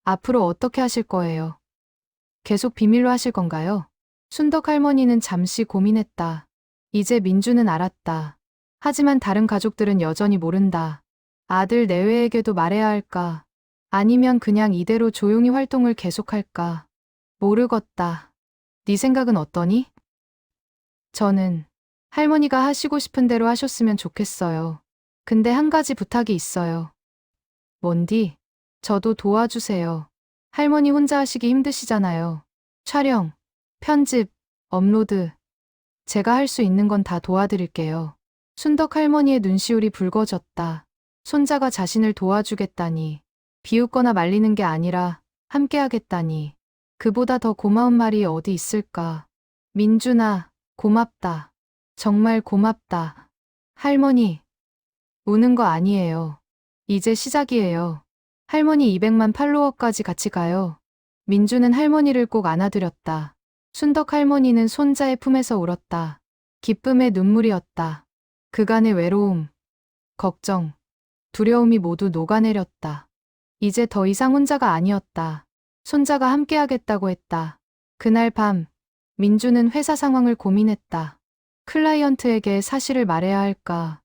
앞으로 어떻게 하실 거예요? 계속 비밀로 하실 건가요? 순덕 할머니는 잠시 고민했다. 이제 민주는 알았다. 하지만 다른 가족들은 여전히 모른다. 아들 내외에게도 말해야 할까? 아니면 그냥 이대로 조용히 활동을 계속할까? 모르겠다. 네 생각은 어떠니? 저는 할머니가 하시고 싶은 대로 하셨으면 좋겠어요. 근데 한 가지 부탁이 있어요. 뭔디? 저도 도와주세요. 할머니 혼자 하시기 힘드시잖아요. 촬영, 편집, 업로드. 제가 할 수 있는 건 다 도와드릴게요. 순덕 할머니의 눈시울이 붉어졌다. 손자가 자신을 도와주겠다니. 비웃거나 말리는 게 아니라 함께 하겠다니. 그보다 더 고마운 말이 어디 있을까. 민준아, 고맙다. 정말 고맙다. 할머니, 우는 거 아니에요. 이제 시작이에요. 할머니 200만 팔로워까지 같이 가요. 민주는 할머니를 꼭 안아드렸다. 순덕 할머니는 손자의 품에서 울었다. 기쁨의 눈물이었다. 그간의 외로움, 걱정, 두려움이 모두 녹아내렸다. 이제 더 이상 혼자가 아니었다. 손자가 함께하겠다고 했다. 그날 밤, 민주는 회사 상황을 고민했다. 클라이언트에게 사실을 말해야 할까?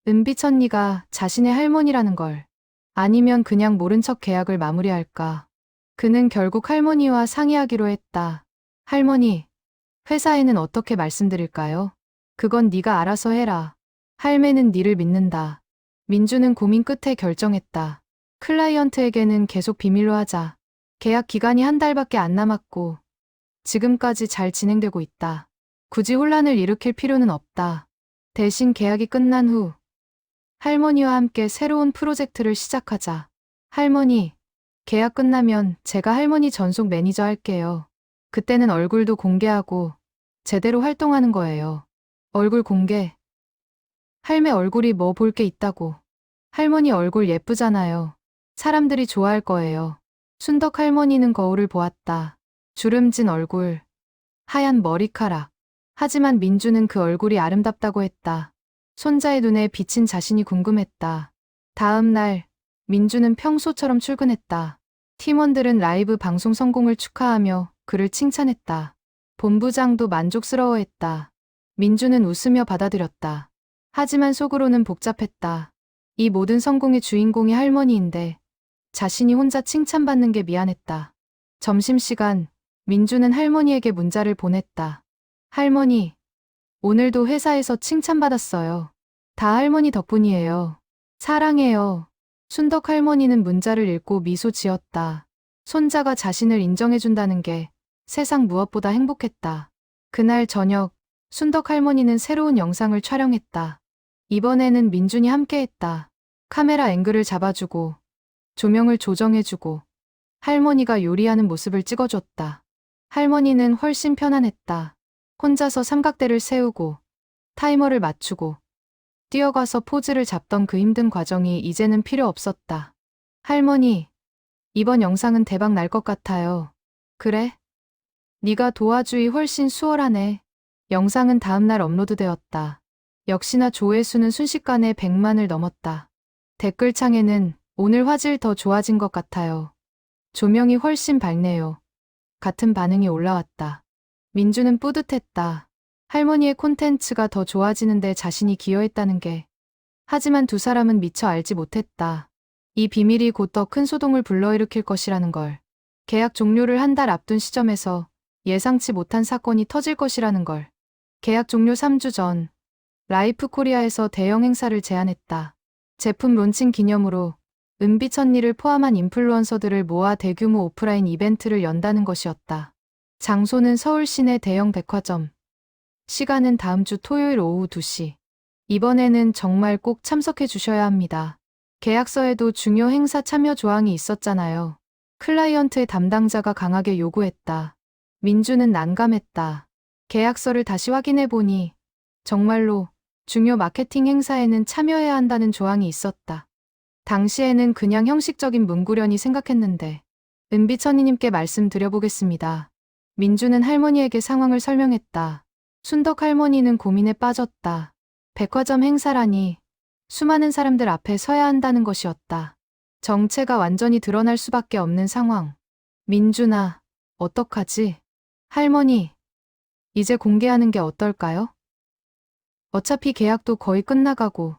은빛 언니가 자신의 할머니라는 걸. 아니면 그냥 모른 척 계약을 마무리할까? 그는 결국 할머니와 상의하기로 했다. 할머니, 회사에는 어떻게 말씀드릴까요? 그건 네가 알아서 해라. 할매는 네를 믿는다. 민주는 고민 끝에 결정했다. 클라이언트에게는 계속 비밀로 하자. 계약 기간이 한 달밖에 안 남았고 지금까지 잘 진행되고 있다. 굳이 혼란을 일으킬 필요는 없다. 대신 계약이 끝난 후 할머니와 함께 새로운 프로젝트를 시작하자. 할머니, 계약 끝나면 제가 할머니 전속 매니저 할게요. 그때는 얼굴도 공개하고 제대로 활동하는 거예요. 얼굴 공개. 할매 얼굴이 뭐 볼 게 있다고. 할머니 얼굴 예쁘잖아요. 사람들이 좋아할 거예요. 순덕 할머니는 거울을 보았다. 주름진 얼굴, 하얀 머리카락. 하지만 민주는 그 얼굴이 아름답다고 했다. 손자의 눈에 비친 자신이 궁금했다. 다음 날, 민주는 평소처럼 출근했다. 팀원들은 라이브 방송 성공을 축하하며 그를 칭찬했다. 본부장도 만족스러워했다. 민주는 웃으며 받아들였다. 하지만 속으로는 복잡했다. 이 모든 성공의 주인공이 할머니인데 자신이 혼자 칭찬받는 게 미안했다. 점심시간, 민주는 할머니에게 문자를 보냈다. 할머니, 오늘도 회사에서 칭찬받았어요. 다 할머니 덕분이에요. 사랑해요. 순덕 할머니는 문자를 읽고 미소 지었다. 손자가 자신을 인정해준다는 게 세상 무엇보다 행복했다. 그날 저녁, 순덕 할머니는 새로운 영상을 촬영했다. 이번에는 민준이 함께했다. 카메라 앵글을 잡아주고, 조명을 조정해주고, 할머니가 요리하는 모습을 찍어줬다. 할머니는 훨씬 편안했다. 혼자서 삼각대를 세우고, 타이머를 맞추고, 뛰어가서 포즈를 잡던 그 힘든 과정이 이제는 필요 없었다. 할머니, 이번 영상은 대박 날 것 같아요. 그래? 네가 도와주이 훨씬 수월하네. 영상은 다음날 업로드되었다. 역시나 조회수는 순식간에 100만을 넘었다. 댓글창에는 오늘 화질 더 좋아진 것 같아요. 조명이 훨씬 밝네요. 같은 반응이 올라왔다. 민주는 뿌듯했다. 할머니의 콘텐츠가 더 좋아지는데 자신이 기여했다는 게. 하지만 두 사람은 미처 알지 못했다. 이 비밀이 곧 더 큰 소동을 불러일으킬 것이라는 걸. 계약 종료를 한 달 앞둔 시점에서 예상치 못한 사건이 터질 것이라는 걸. 계약 종료 3주 전, 라이프 코리아에서 대형 행사를 제안했다. 제품 론칭 기념으로 은빛 언니를 포함한 인플루언서들을 모아 대규모 오프라인 이벤트를 연다는 것이었다. 장소는 서울 시내 대형 백화점. 시간은 다음 주 토요일 오후 2시. 이번에는 정말 꼭 참석해 주셔야 합니다. 계약서에도 중요 행사 참여 조항이 있었잖아요. 클라이언트의 담당자가 강하게 요구했다. 민주는 난감했다. 계약서를 다시 확인해 보니 정말로 중요 마케팅 행사에는 참여해야 한다는 조항이 있었다. 당시에는 그냥 형식적인 문구려니 생각했는데 은빛 언니님께 말씀드려보겠습니다. 민주는 할머니에게 상황을 설명했다. 순덕 할머니는 고민에 빠졌다. 백화점 행사라니 수많은 사람들 앞에 서야 한다는 것이었다. 정체가 완전히 드러날 수밖에 없는 상황. 민준아, 어떡하지? 할머니, 이제 공개하는 게 어떨까요? 어차피 계약도 거의 끝나가고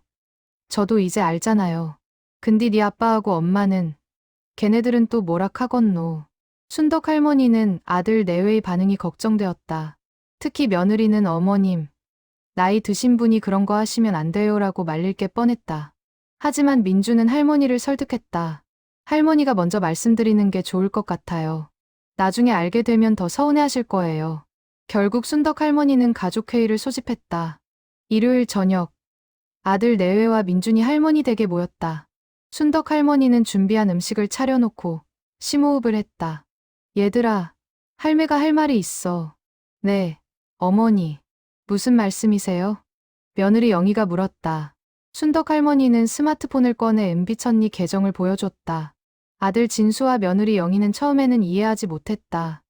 저도 이제 알잖아요. 근데 네 아빠하고 엄마는 걔네들은 또 뭐라 카건노. 순덕 할머니는 아들 내외의 반응이 걱정되었다. 특히 며느리는 어머님, 나이 드신 분이 그런 거 하시면 안 돼요라고 말릴 게 뻔했다. 하지만 민주는 할머니를 설득했다. 할머니가 먼저 말씀드리는 게 좋을 것 같아요. 나중에 알게 되면 더 서운해하실 거예요. 결국 순덕 할머니는 가족회의를 소집했다. 일요일 저녁, 아들 내외와 민준이 할머니 댁에 모였다. 순덕 할머니는 준비한 음식을 차려놓고 심호흡을 했다. 얘들아, 할매가 할 말이 있어. 네, 어머니. 무슨 말씀이세요? 며느리 영희가 물었다. 순덕 할머니는 스마트폰을 꺼내 은비천리 계정을 보여줬다. 아들 진수와 며느리 영희는 처음에는 이해하지 못했다.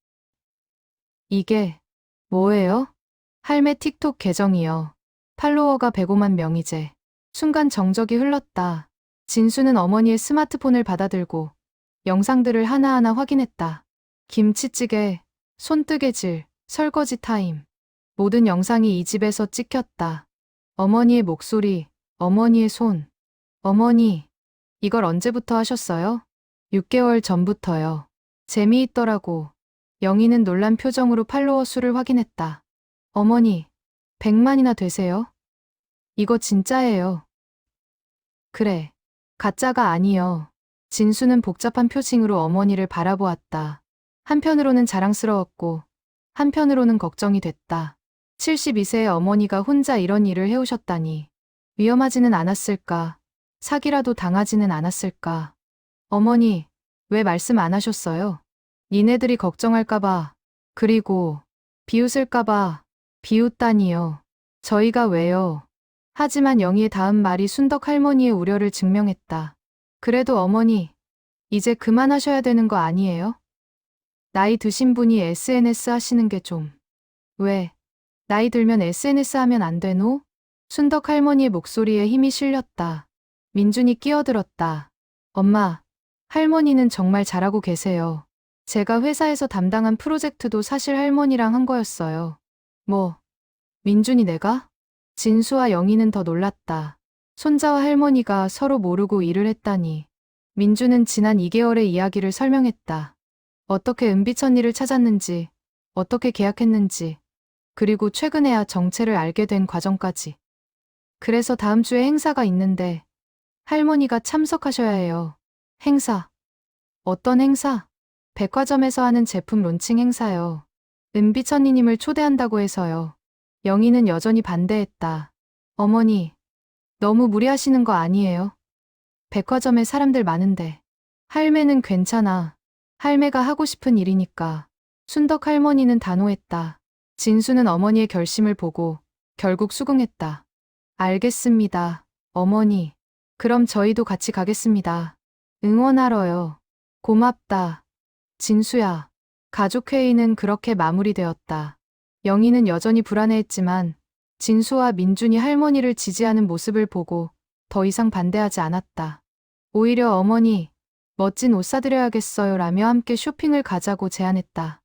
이게 뭐예요? 할매 틱톡 계정이요. 팔로워가 105만 명이제. 순간 정적이 흘렀다. 진수는 어머니의 스마트폰을 받아들고 영상들을 하나하나 확인했다. 김치찌개, 손뜨개질, 설거지 타임. 모든 영상이 이 집에서 찍혔다. 어머니의 목소리, 어머니의 손. 어머니, 이걸 언제부터 하셨어요? 6개월 전부터요. 재미있더라고. 영희는 놀란 표정으로 팔로워 수를 확인했다. 어머니, 100만이나 되세요? 이거 진짜예요. 그래, 가짜가 아니요. 진수는 복잡한 표情으로 어머니를 바라보았다. 한편으로는 자랑스러웠고, 한편으로는 걱정이 됐다. 72세의 어머니가 혼자 이런 일을 해오셨다니. 위험하지는 않았을까? 사기라도 당하지는 않았을까? 어머니, 왜 말씀 안 하셨어요? 니네들이 걱정할까봐, 그리고 비웃을까봐, 비웃다니요. 저희가 왜요? 하지만 영희의 다음 말이 순덕 할머니의 우려를 증명했다. 그래도 어머니, 이제 그만하셔야 되는 거 아니에요? 나이 드신 분이 SNS 하시는 게 좀. 왜? 나이 들면 SNS 하면 안 되노? 순덕 할머니의 목소리에 힘이 실렸다. 민준이 끼어들었다. 엄마, 할머니는 정말 잘하고 계세요. 제가 회사에서 담당한 프로젝트도 사실 할머니랑 한 거였어요. 뭐, 민준이 내가? 진수와 영희는 더 놀랐다. 손자와 할머니가 서로 모르고 일을 했다니. 민준은 지난 2개월의 이야기를 설명했다. 어떻게 은비천리를 찾았는지, 어떻게 계약했는지, 그리고 최근에야 정체를 알게 된 과정까지. 그래서 다음 주에 행사가 있는데 할머니가 참석하셔야 해요. 행사. 어떤 행사? 백화점에서 하는 제품 론칭 행사요. 은비천리님을 초대한다고 해서요. 영희는 여전히 반대했다. 어머니, 너무 무리하시는 거 아니에요? 백화점에 사람들 많은데. 할매는 괜찮아. 할매가 하고 싶은 일이니까. 순덕 할머니는 단호했다. 진수는 어머니의 결심을 보고 결국 수긍했다. 알겠습니다, 어머니. 그럼 저희도 같이 가겠습니다. 응원하러요. 고맙다. 진수야. 가족회의는 그렇게 마무리되었다. 영희는 여전히 불안해했지만 진수와 민준이 할머니를 지지하는 모습을 보고 더 이상 반대하지 않았다. 오히려 어머니, 멋진 옷 사드려야겠어요 라며 함께 쇼핑을 가자고 제안했다.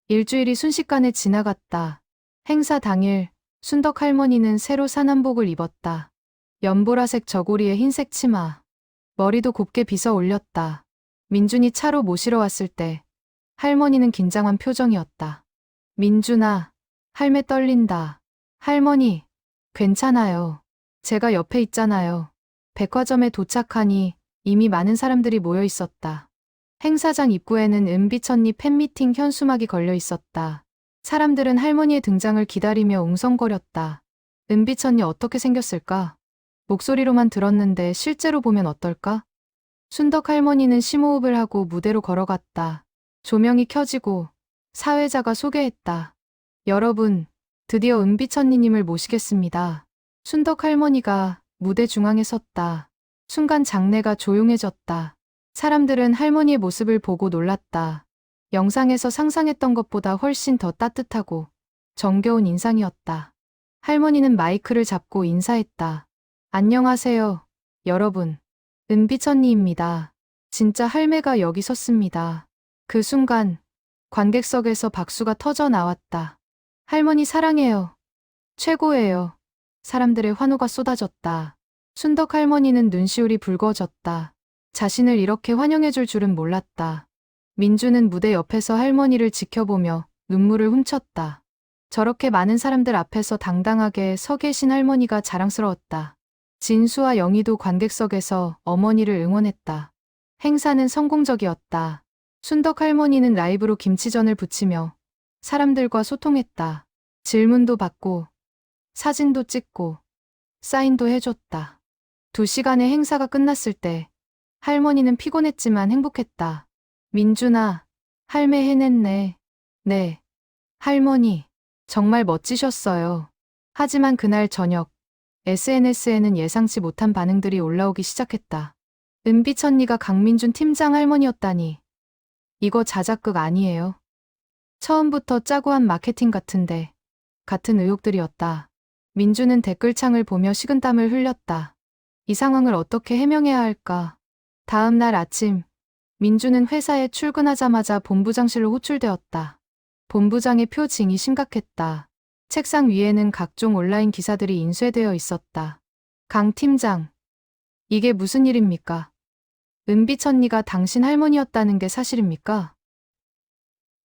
일주일이 순식간에 지나갔다. 행사 당일, 순덕 할머니는 새로 산 한복을 입었다. 연보라색 저고리에 흰색 치마. 머리도 곱게 빗어 올렸다. 민준이 차로 모시러 왔을 때 할머니는 긴장한 표정이었다. 민준아, 할매 떨린다. 할머니, 괜찮아요. 제가 옆에 있잖아요. 백화점에 도착하니 이미 많은 사람들이 모여 있었다. 행사장 입구에는 은비천리 팬미팅 현수막이 걸려 있었다. 사람들은 할머니의 등장을 기다리며 웅성거렸다. 은비천리 어떻게 생겼을까? 목소리로만 들었는데 실제로 보면 어떨까? 순덕 할머니는 심호흡을 하고 무대로 걸어갔다. 조명이 켜지고 사회자가 소개했다. 여러분, 드디어 은비천리님을 모시겠습니다. 순덕 할머니가 무대 중앙에 섰다. 순간 장내가 조용해졌다. 사람들은 할머니의 모습을 보고 놀랐다. 영상에서 상상했던 것보다 훨씬 더 따뜻하고 정겨운 인상이었다. 할머니는 마이크를 잡고 인사했다. 안녕하세요, 여러분. 은비천리입니다. 진짜 할매가 여기 섰습니다. 그 순간 관객석에서 박수가 터져 나왔다. 할머니 사랑해요. 최고예요. 사람들의 환호가 쏟아졌다. 순덕 할머니는 눈시울이 붉어졌다. 자신을 이렇게 환영해줄 줄은 몰랐다. 민주는 무대 옆에서 할머니를 지켜보며 눈물을 훔쳤다. 저렇게 많은 사람들 앞에서 당당하게 서 계신 할머니가 자랑스러웠다. 진수와 영희도 관객석에서 어머니를 응원했다. 행사는 성공적이었다. 순덕 할머니는 라이브로 김치전을 부치며 사람들과 소통했다. 질문도 받고 사진도 찍고 사인도 해줬다. 2시간의 행사가 끝났을 때 할머니는 피곤했지만 행복했다. 민준아, 할매 해냈네. 네, 할머니, 정말 멋지셨어요. 하지만 그날 저녁 SNS에는 예상치 못한 반응들이 올라오기 시작했다. 은비천리가 강민준 팀장 할머니였다니. 이거 자작극 아니에요? 처음부터 짜고 한 마케팅 같은데. 같은 의혹들이었다. 민준은 댓글창을 보며 식은땀을 흘렸다. 이 상황을 어떻게 해명해야 할까? 다음 날 아침, 민준은 회사에 출근하자마자 본부장실로 호출되었다. 본부장의 표징이 심각했다. 책상 위에는 각종 온라인 기사들이 인쇄되어 있었다. 강 팀장, 이게 무슨 일입니까? 은비천리가 당신 할머니였다는 게 사실입니까?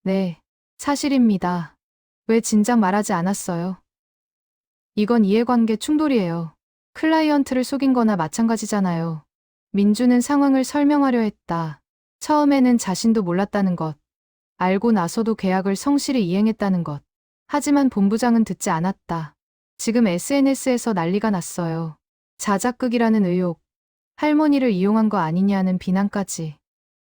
네, 사실입니다. 왜 진작 말하지 않았어요? 이건 이해관계 충돌이에요. 클라이언트를 속인 거나 마찬가지잖아요. 민주는 상황을 설명하려 했다. 처음에는 자신도 몰랐다는 것. 알고 나서도 계약을 성실히 이행했다는 것. 하지만 본부장은 듣지 않았다. 지금 SNS에서 난리가 났어요. 자작극이라는 의혹. 할머니를 이용한 거 아니냐는 비난까지.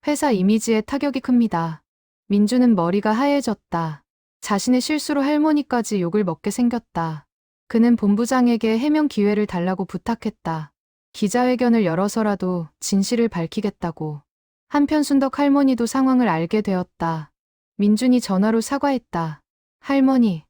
회사 이미지에 타격이 큽니다. 민주는 머리가 하얘졌다. 자신의 실수로 할머니까지 욕을 먹게 생겼다. 그는 본부장에게 해명 기회를 달라고 부탁했다. 기자회견을 열어서라도 진실을 밝히겠다고. 한편 순덕 할머니도 상황을 알게 되었다. 민준이 전화로 사과했다. 할머니,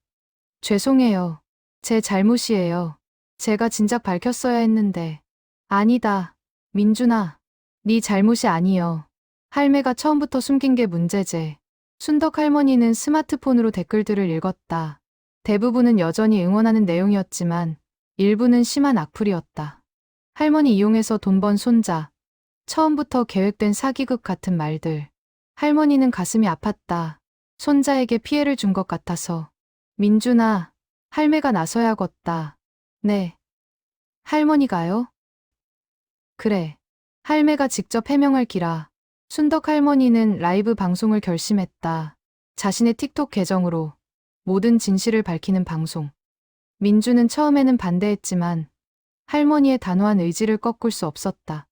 죄송해요. 제 잘못이에요. 제가 진작 밝혔어야 했는데. 아니다. 민준아, 네 잘못이 아니여. 할매가 처음부터 숨긴 게 문제제. 순덕 할머니는 스마트폰으로 댓글들을 읽었다. 대부분은 여전히 응원하는 내용이었지만 일부는 심한 악플이었다. 할머니 이용해서 돈 번 손자. 처음부터 계획된 사기극 같은 말들. 할머니는 가슴이 아팠다. 손자에게 피해를 준 것 같아서. 민준아, 할매가 나서야겠다. 네. 할머니가요? 그래. 할매가 직접 해명할 기라. 순덕 할머니는 라이브 방송을 결심했다. 자신의 틱톡 계정으로 모든 진실을 밝히는 방송. 민주는 처음에는 반대했지만 할머니의 단호한 의지를 꺾을 수 없었다.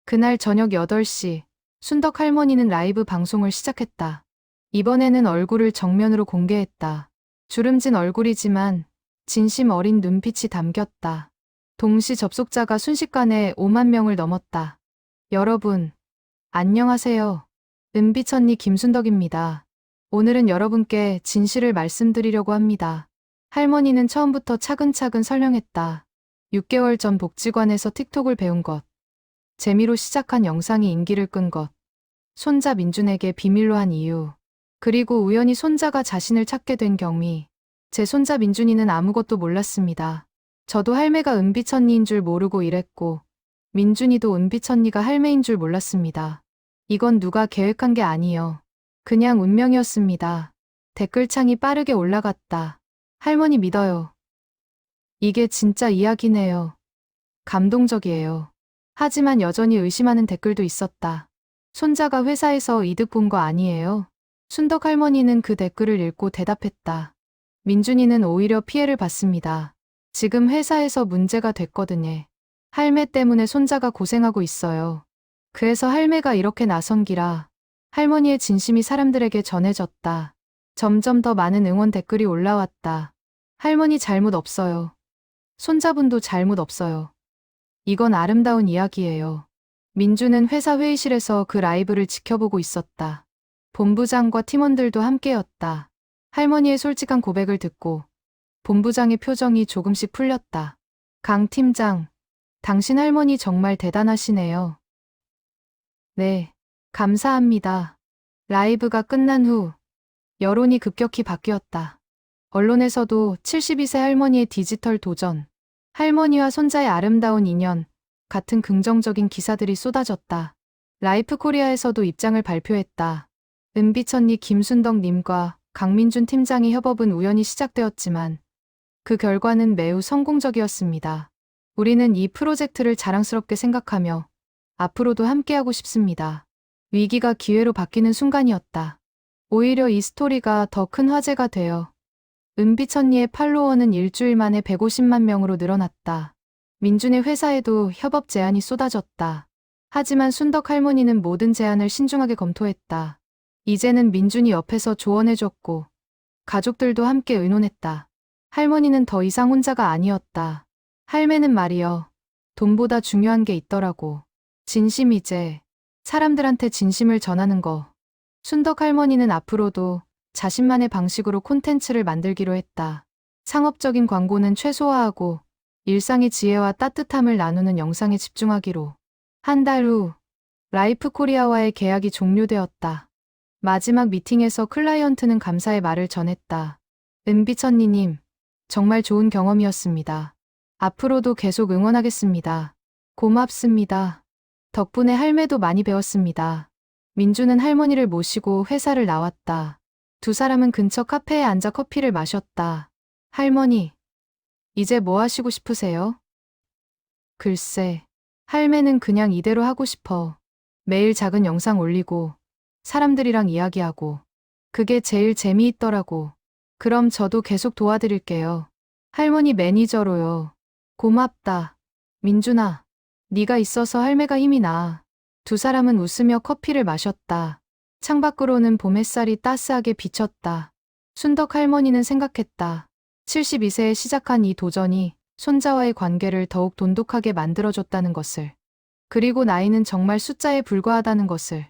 그날 저녁 8시, 순덕 할머니는 라이브 방송을 시작했다. 이번에는 얼굴을 정면으로 공개했다. 주름진 얼굴이지만 진심 어린 눈빛이 담겼다. 동시 접속자가 순식간에 5만 명을 넘었다. 여러분, 안녕하세요. 은비천리 김순덕입니다. 오늘은 여러분께 진실을 말씀드리려고 합니다. 할머니는 처음부터 차근차근 설명했다. 6개월 전 복지관에서 틱톡을 배운 것. 재미로 시작한 영상이 인기를 끈 것. 손자 민준에게 비밀로 한 이유. 그리고 우연히 손자가 자신을 찾게 된 경위. 제 손자 민준이는 아무것도 몰랐습니다. 저도 할매가 은비천리인 줄 모르고 일했고 민준이도 은비천리가 할매인 줄 몰랐습니다. 이건 누가 계획한 게 아니요. 그냥 운명이었습니다. 댓글창이 빠르게 올라갔다. 할머니 믿어요. 이게 진짜 이야기네요. 감동적이에요. 하지만 여전히 의심하는 댓글도 있었다. 손자가 회사에서 이득 본 거 아니에요? 순덕 할머니는 그 댓글을 읽고 대답했다. 민준이는 오히려 피해를 받습니다. 지금 회사에서 문제가 됐거든요. 할매 때문에 손자가 고생하고 있어요. 그래서 할매가 이렇게 나선 기라. 할머니의 진심이 사람들에게 전해졌다. 점점 더 많은 응원 댓글이 올라왔다. 할머니 잘못 없어요. 손자분도 잘못 없어요. 이건 아름다운 이야기예요. 민주는 회사 회의실에서 그 라이브를 지켜보고 있었다. 본부장과 팀원들도 함께였다. 할머니의 솔직한 고백을 듣고 본부장의 표정이 조금씩 풀렸다. 강 팀장, 당신 할머니 정말 대단하시네요. 네, 감사합니다. 라이브가 끝난 후 여론이 급격히 바뀌었다. 언론에서도 72세 할머니의 디지털 도전, 할머니와 손자의 아름다운 인연 같은 긍정적인 기사들이 쏟아졌다. 라이프 코리아에서도 입장을 발표했다. 은비천리 김순덕 님과 강민준 팀장의 협업은 우연히 시작되었지만 그 결과는 매우 성공적이었습니다. 우리는 이 프로젝트를 자랑스럽게 생각하며 앞으로도 함께하고 싶습니다. 위기가 기회로 바뀌는 순간이었다. 오히려 이 스토리가 더 큰 화제가 되어 은비천리의 팔로워는 일주일 만에 150만 명으로 늘어났다. 민준의 회사에도 협업 제안이 쏟아졌다. 하지만 순덕 할머니는 모든 제안을 신중하게 검토했다. 이제는 민준이 옆에서 조언해줬고 가족들도 함께 의논했다. 할머니는 더 이상 혼자가 아니었다. 할매는 말이여, 돈보다 중요한 게 있더라고. 진심이제. 사람들한테 진심을 전하는 거. 순덕 할머니는 앞으로도 자신만의 방식으로 콘텐츠를 만들기로 했다. 상업적인 광고는 최소화하고 일상의 지혜와 따뜻함을 나누는 영상에 집중하기로. 한 달 후, 라이프 코리아와의 계약이 종료되었다. 마지막 미팅에서 클라이언트는 감사의 말을 전했다. 은비천리님, 정말 좋은 경험이었습니다. 앞으로도 계속 응원하겠습니다. 고맙습니다. 덕분에 할매도 많이 배웠습니다. 민주는 할머니를 모시고 회사를 나왔다. 두 사람은 근처 카페에 앉아 커피를 마셨다. 할머니, 이제 뭐 하시고 싶으세요? 글쎄, 할매는 그냥 이대로 하고 싶어. 매일 작은 영상 올리고 사람들이랑 이야기하고 그게 제일 재미있더라고. 그럼 저도 계속 도와드릴게요. 할머니 매니저로요. 고맙다. 민준아, 네가 있어서 할매가 힘이 나. 두 사람은 웃으며 커피를 마셨다. 창밖으로는 봄 햇살이 따스하게 비쳤다. 순덕 할머니는 생각했다. 72세에 시작한 이 도전이 손자와의 관계를 더욱 돈독하게 만들어줬다는 것을. 그리고 나이는 정말 숫자에 불과하다는 것을.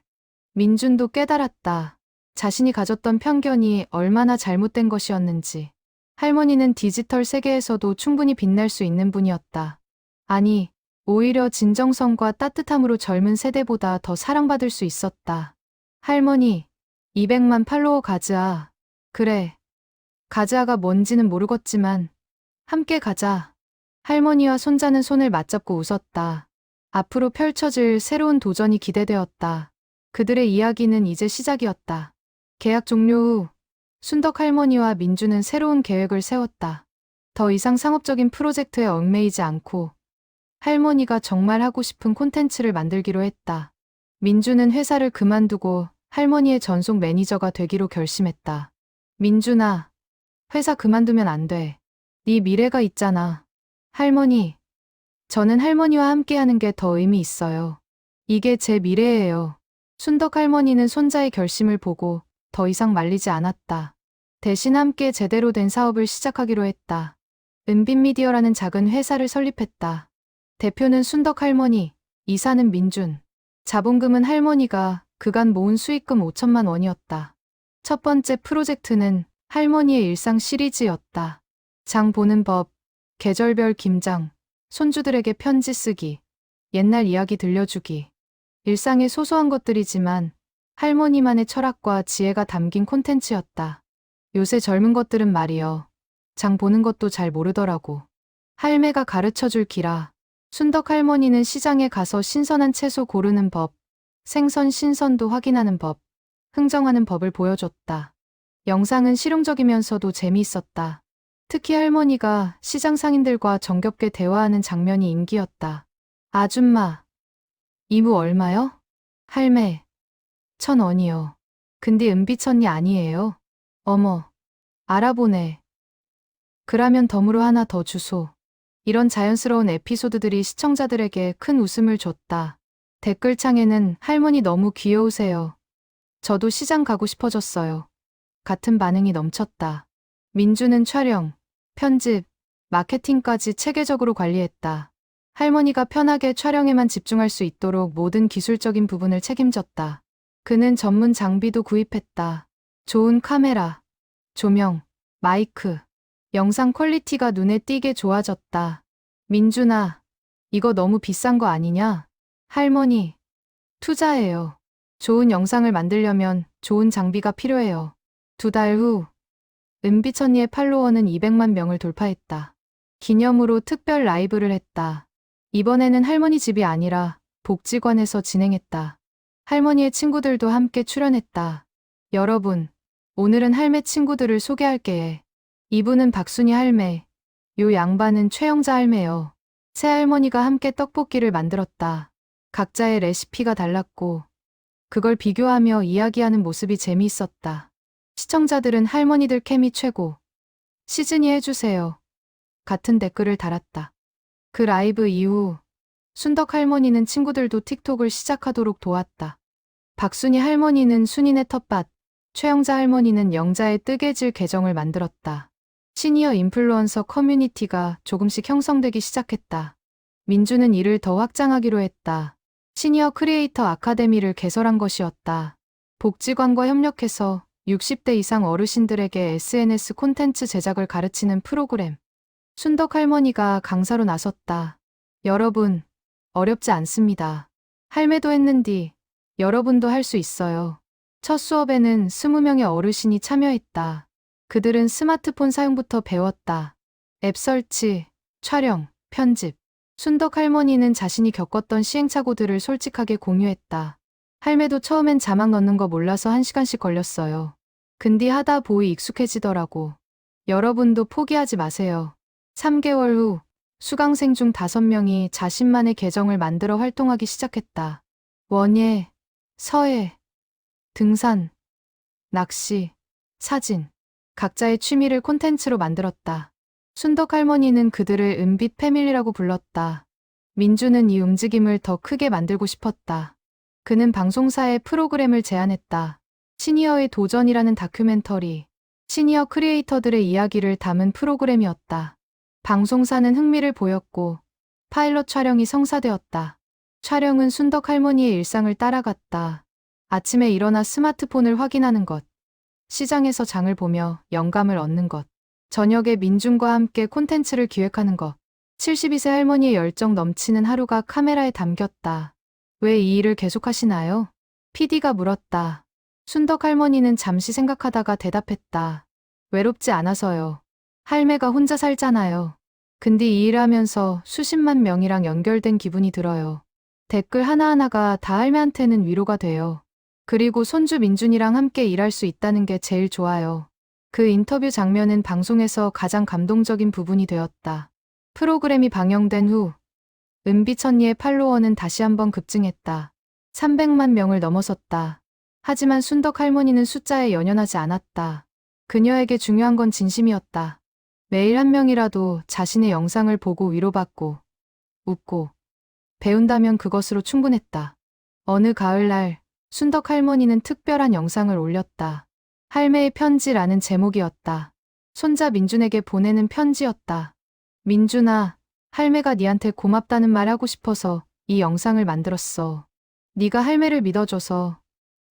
민준도 깨달았다. 자신이 가졌던 편견이 얼마나 잘못된 것이었는지. 할머니는 디지털 세계에서도 충분히 빛날 수 있는 분이었다. 아니, 오히려 진정성과 따뜻함으로 젊은 세대보다 더 사랑받을 수 있었다. 할머니, 200만 팔로워 가즈아. 그래. 가즈아가 뭔지는 모르겠지만 함께 가자. 할머니와 손자는 손을 맞잡고 웃었다. 앞으로 펼쳐질 새로운 도전이 기대되었다. 그들의 이야기는 이제 시작이었다. 계약 종료 후 순덕 할머니와 민주는 새로운 계획을 세웠다. 더 이상 상업적인 프로젝트에 얽매이지 않고 할머니가 정말 하고 싶은 콘텐츠를 만들기로 했다. 민주는 회사를 그만두고 할머니의 전속 매니저가 되기로 결심했다. 민준아, 회사 그만두면 안 돼. 네 미래가 있잖아. 할머니, 저는 할머니와 함께하는 게 더 의미 있어요. 이게 제 미래예요. 순덕 할머니는 손자의 결심을 보고 더 이상 말리지 않았다. 대신 함께 제대로 된 사업을 시작하기로 했다. 은빛미디어라는 작은 회사를 설립했다. 대표는 순덕 할머니, 이사는 민준. 자본금은 할머니가 그간 모은 수익금 5천만 원이었다. 첫 번째 프로젝트는 할머니의 일상 시리즈였다. 장 보는 법, 계절별 김장, 손주들에게 편지 쓰기, 옛날 이야기 들려주기. 일상의 소소한 것들이지만 할머니만의 철학과 지혜가 담긴 콘텐츠였다. 요새 젊은 것들은 말이여, 장 보는 것도 잘 모르더라고. 할매가 가르쳐줄 기라. 순덕 할머니는 시장에 가서 신선한 채소 고르는 법, 생선 신선도 확인하는 법, 흥정하는 법을 보여줬다. 영상은 실용적이면서도 재미있었다. 특히 할머니가 시장 상인들과 정겹게 대화하는 장면이 인기였다. 아줌마, 이무 얼마요? 할매, 1,000원이요. 근데 은비천리 아니에요? 어머, 알아보네. 그러면 덤으로 하나 더 주소. 이런 자연스러운 에피소드들이 시청자들에게 큰 웃음을 줬다. 댓글창에는 할머니 너무 귀여우세요. 저도 시장 가고 싶어졌어요. 같은 반응이 넘쳤다. 민주는 촬영, 편집, 마케팅까지 체계적으로 관리했다. 할머니가 편하게 촬영에만 집중할 수 있도록 모든 기술적인 부분을 책임졌다. 그는 전문 장비도 구입했다. 좋은 카메라, 조명, 마이크, 영상 퀄리티가 눈에 띄게 좋아졌다. 민준아, 이거 너무 비싼 거 아니냐? 할머니, 투자해요. 좋은 영상을 만들려면 좋은 장비가 필요해요. 2달 후, 은비천리의 팔로워는 200만 명을 돌파했다. 기념으로 특별 라이브를 했다. 이번에는 할머니 집이 아니라 복지관에서 진행했다. 할머니의 친구들도 함께 출연했다. 여러분, 오늘은 할매 친구들을 소개할게. 이분은 박순이 할매, 요 양반은 최영자 할매요. 새 할머니가 함께 떡볶이를 만들었다. 각자의 레시피가 달랐고 그걸 비교하며 이야기하는 모습이 재미있었다. 시청자들은 할머니들 케미 최고. 시즌이 해주세요. 같은 댓글을 달았다. 그 라이브 이후 순덕 할머니는 친구들도 틱톡을 시작하도록 도왔다. 박순희 할머니는 순인의 텃밭, 최영자 할머니는 영자의 뜨개질 계정을 만들었다. 시니어 인플루언서 커뮤니티가 조금씩 형성되기 시작했다. 민주는 이를 더 확장하기로 했다. 시니어 크리에이터 아카데미를 개설한 것이었다. 복지관과 협력해서 60대 이상 어르신들에게 SNS 콘텐츠 제작을 가르치는 프로그램. 순덕 할머니가 강사로 나섰다. 여러분, 어렵지 않습니다. 할매도 했는디 여러분도 할 수 있어요. 첫 수업에는 20명의 어르신이 참여했다. 그들은 스마트폰 사용부터 배웠다. 앱 설치, 촬영, 편집. 순덕 할머니는 자신이 겪었던 시행착오들을 솔직하게 공유했다. 할매도 처음엔 자막 넣는 거 몰라서 1시간씩 걸렸어요. 근디 하다 보이 익숙해지더라고. 여러분도 포기하지 마세요. 3개월 후 수강생 중 5명이 자신만의 계정을 만들어 활동하기 시작했다. 원예, 서예, 등산, 낚시, 사진. 각자의 취미를 콘텐츠로 만들었다. 순덕 할머니는 그들을 은빛 패밀리라고 불렀다. 민주는 이 움직임을 더 크게 만들고 싶었다. 그는 방송사에 프로그램을 제안했다. 시니어의 도전이라는 다큐멘터리. 시니어 크리에이터들의 이야기를 담은 프로그램이었다. 방송사는 흥미를 보였고 파일럿 촬영이 성사되었다. 촬영은 순덕 할머니의 일상을 따라갔다. 아침에 일어나 스마트폰을 확인하는 것. 시장에서 장을 보며 영감을 얻는 것. 저녁에 민준과 함께 콘텐츠를 기획하는 것. 72세 할머니의 열정 넘치는 하루가 카메라에 담겼다. 왜 이 일을 계속하시나요? PD가 물었다. 순덕 할머니는 잠시 생각하다가 대답했다. 외롭지 않아서요. 할매가 혼자 살잖아요. 근데 이 일하면서 수십만 명이랑 연결된 기분이 들어요. 댓글 하나하나가 다 할매한테는 위로가 돼요. 그리고 손주 민준이랑 함께 일할 수 있다는 게 제일 좋아요. 그 인터뷰 장면은 방송에서 가장 감동적인 부분이 되었다. 프로그램이 방영된 후 은빛 언니의 팔로워는 다시 한번 급증했다. 300만 명을 넘어섰다. 하지만 순덕 할머니는 숫자에 연연하지 않았다. 그녀에게 중요한 건 진심이었다. 매일 한 명이라도 자신의 영상을 보고 위로받고 웃고 배운다면 그것으로 충분했다. 어느 가을날 순덕 할머니는 특별한 영상을 올렸다. 할매의 편지라는 제목이었다. 손자 민준에게 보내는 편지였다. 민준아, 할매가 니한테 고맙다는 말 하고 싶어서 이 영상을 만들었어. 네가 할매를 믿어줘서,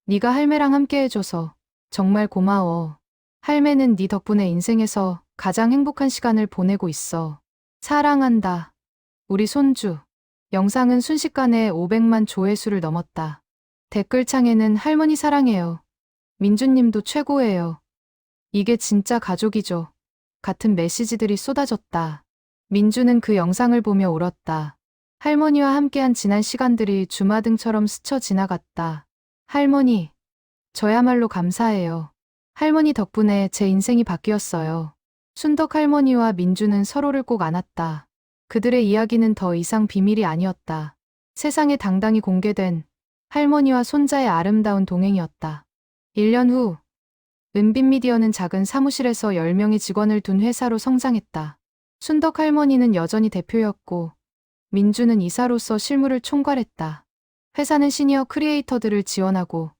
네가 할매랑 함께 해줘서 정말 고마워. 할매는 네 덕분에 인생에서 가장 행복한 시간을 보내고 있어. 사랑한다. 우리 손주. 영상은 순식간에 500만 조회수를 넘었다. 댓글창에는 할머니 사랑해요. 민준님도 최고예요. 이게 진짜 가족이죠. 같은 메시지들이 쏟아졌다. 민주는 그 영상을 보며 울었다. 할머니와 함께한 지난 시간들이 주마등처럼 스쳐 지나갔다. 할머니, 저야말로 감사해요. 할머니 덕분에 제 인생이 바뀌었어요. 순덕 할머니와 민주는 서로를 꼭 안았다. 그들의 이야기는 더 이상 비밀이 아니었다. 세상에 당당히 공개된 할머니와 손자의 아름다운 동행이었다. 1년 후, 은빛미디어는 작은 사무실에서 10명의 직원을 둔 회사로 성장했다. 순덕 할머니는 여전히 대표였고, 민주는 이사로서 실무를 총괄했다. 회사는 시니어 크리에이터들을 지원하고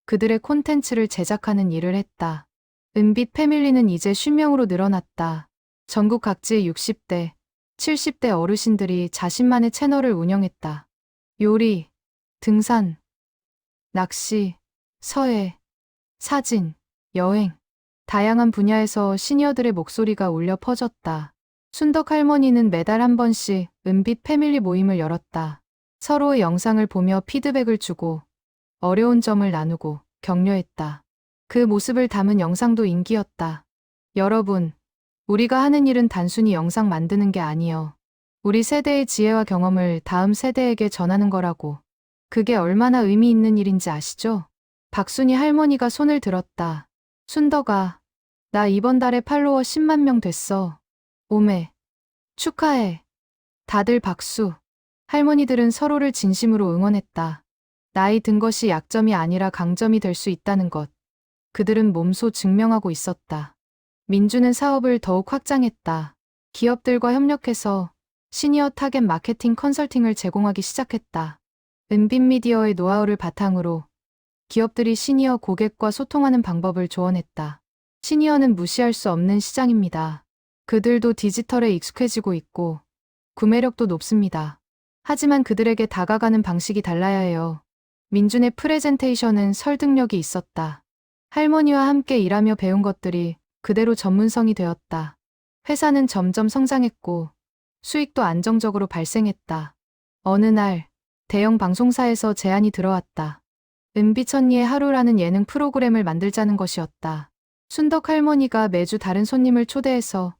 그들의 콘텐츠를 제작하는 일을 했다. 은빛 패밀리는 이제 50명으로 늘어났다. 전국 각지의 60대, 70대 어르신들이 자신만의 채널을 운영했다. 요리, 등산, 낚시, 서예, 사진, 여행. 다양한 분야에서 시니어들의 목소리가 울려 퍼졌다. 순덕 할머니는 매달 한 번씩 은빛 패밀리 모임을 열었다. 서로의 영상을 보며 피드백을 주고 어려운 점을 나누고 격려했다. 그 모습을 담은 영상도 인기였다. 여러분, 우리가 하는 일은 단순히 영상 만드는 게 아니요. 우리 세대의 지혜와 경험을 다음 세대에게 전하는 거라고. 그게 얼마나 의미 있는 일인지 아시죠? 박순희 할머니가 손을 들었다. 순덕아, 나 이번 달에 팔로워 10만 명 됐어. 오메. 축하해. 다들 박수. 할머니들은 서로를 진심으로 응원했다. 나이 든 것이 약점이 아니라 강점이 될 수 있다는 것. 그들은 몸소 증명하고 있었다. 민주는 사업을 더욱 확장했다. 기업들과 협력해서 시니어 타겟 마케팅 컨설팅을 제공하기 시작했다. 은빛미디어의 노하우를 바탕으로 기업들이 시니어 고객과 소통하는 방법을 조언했다. 시니어는 무시할 수 없는 시장입니다. 그들도 디지털에 익숙해지고 있고 구매력도 높습니다. 하지만 그들에게 다가가는 방식이 달라야 해요. 민준의 프레젠테이션은 설득력이 있었다. 할머니와 함께 일하며 배운 것들이 그대로 전문성이 되었다. 회사는 점점 성장했고 수익도 안정적으로 발생했다. 어느 날 대형 방송사에서 제안이 들어왔다. 은비천리의 하루라는 예능 프로그램을 만들자는 것이었다. 순덕 할머니가 매주 다른 손님을 초대해서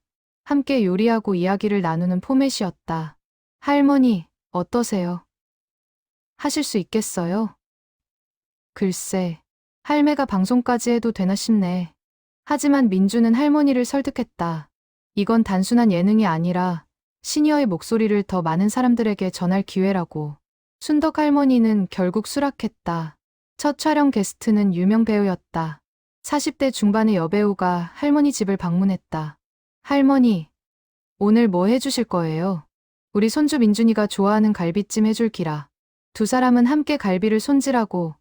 함께 요리하고 이야기를 나누는 포맷이었다. 할머니, 어떠세요? 하실 수 있겠어요? 글쎄, 할매가 방송까지 해도 되나 싶네. 하지만 민주는 할머니를 설득했다. 이건 단순한 예능이 아니라 시니어의 목소리를 더 많은 사람들에게 전할 기회라고. 순덕 할머니는 결국 수락했다. 첫 촬영 게스트는 유명 배우였다. 40대 중반의 여배우가 할머니 집을 방문했다. 할머니, 오늘 뭐 해주실 거예요? 우리 손주 민준이가 좋아하는 갈비찜 해줄 기라. 두 사람은 함께 갈비를 손질하고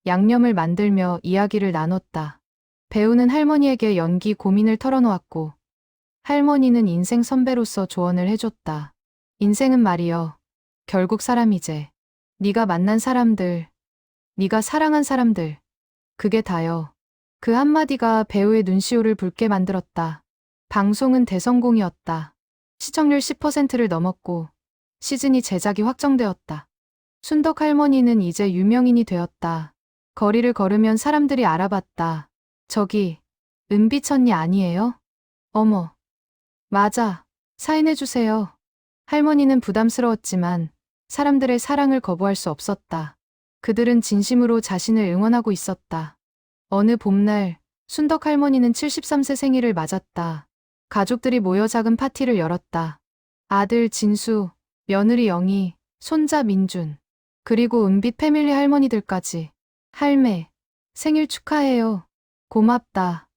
양념을 만들며 이야기를 나눴다. 배우는 할머니에게 연기 고민을 털어놓았고 할머니는 인생 선배로서 조언을 해줬다. 인생은 말이여, 결국 사람이제. 네가 만난 사람들, 네가 사랑한 사람들, 그게 다여. 그 한마디가 배우의 눈시울을 붉게 만들었다. 방송은 대성공이었다. 시청률 10%를 넘었고 시즌이 제작이 확정되었다. 순덕 할머니는 이제 유명인이 되었다. 거리를 걸으면 사람들이 알아봤다. 저기, 은비천리 아니에요? 어머, 맞아. 사인해주세요. 할머니는 부담스러웠지만 사람들의 사랑을 거부할 수 없었다. 그들은 진심으로 자신을 응원하고 있었다. 어느 봄날, 순덕 할머니는 73세 생일을 맞았다. 가족들이 모여 작은 파티를 열었다. 아들 진수, 며느리 영희, 손자 민준, 그리고 은빛 패밀리 할머니들까지. 할매, 생일 축하해요. 고맙다.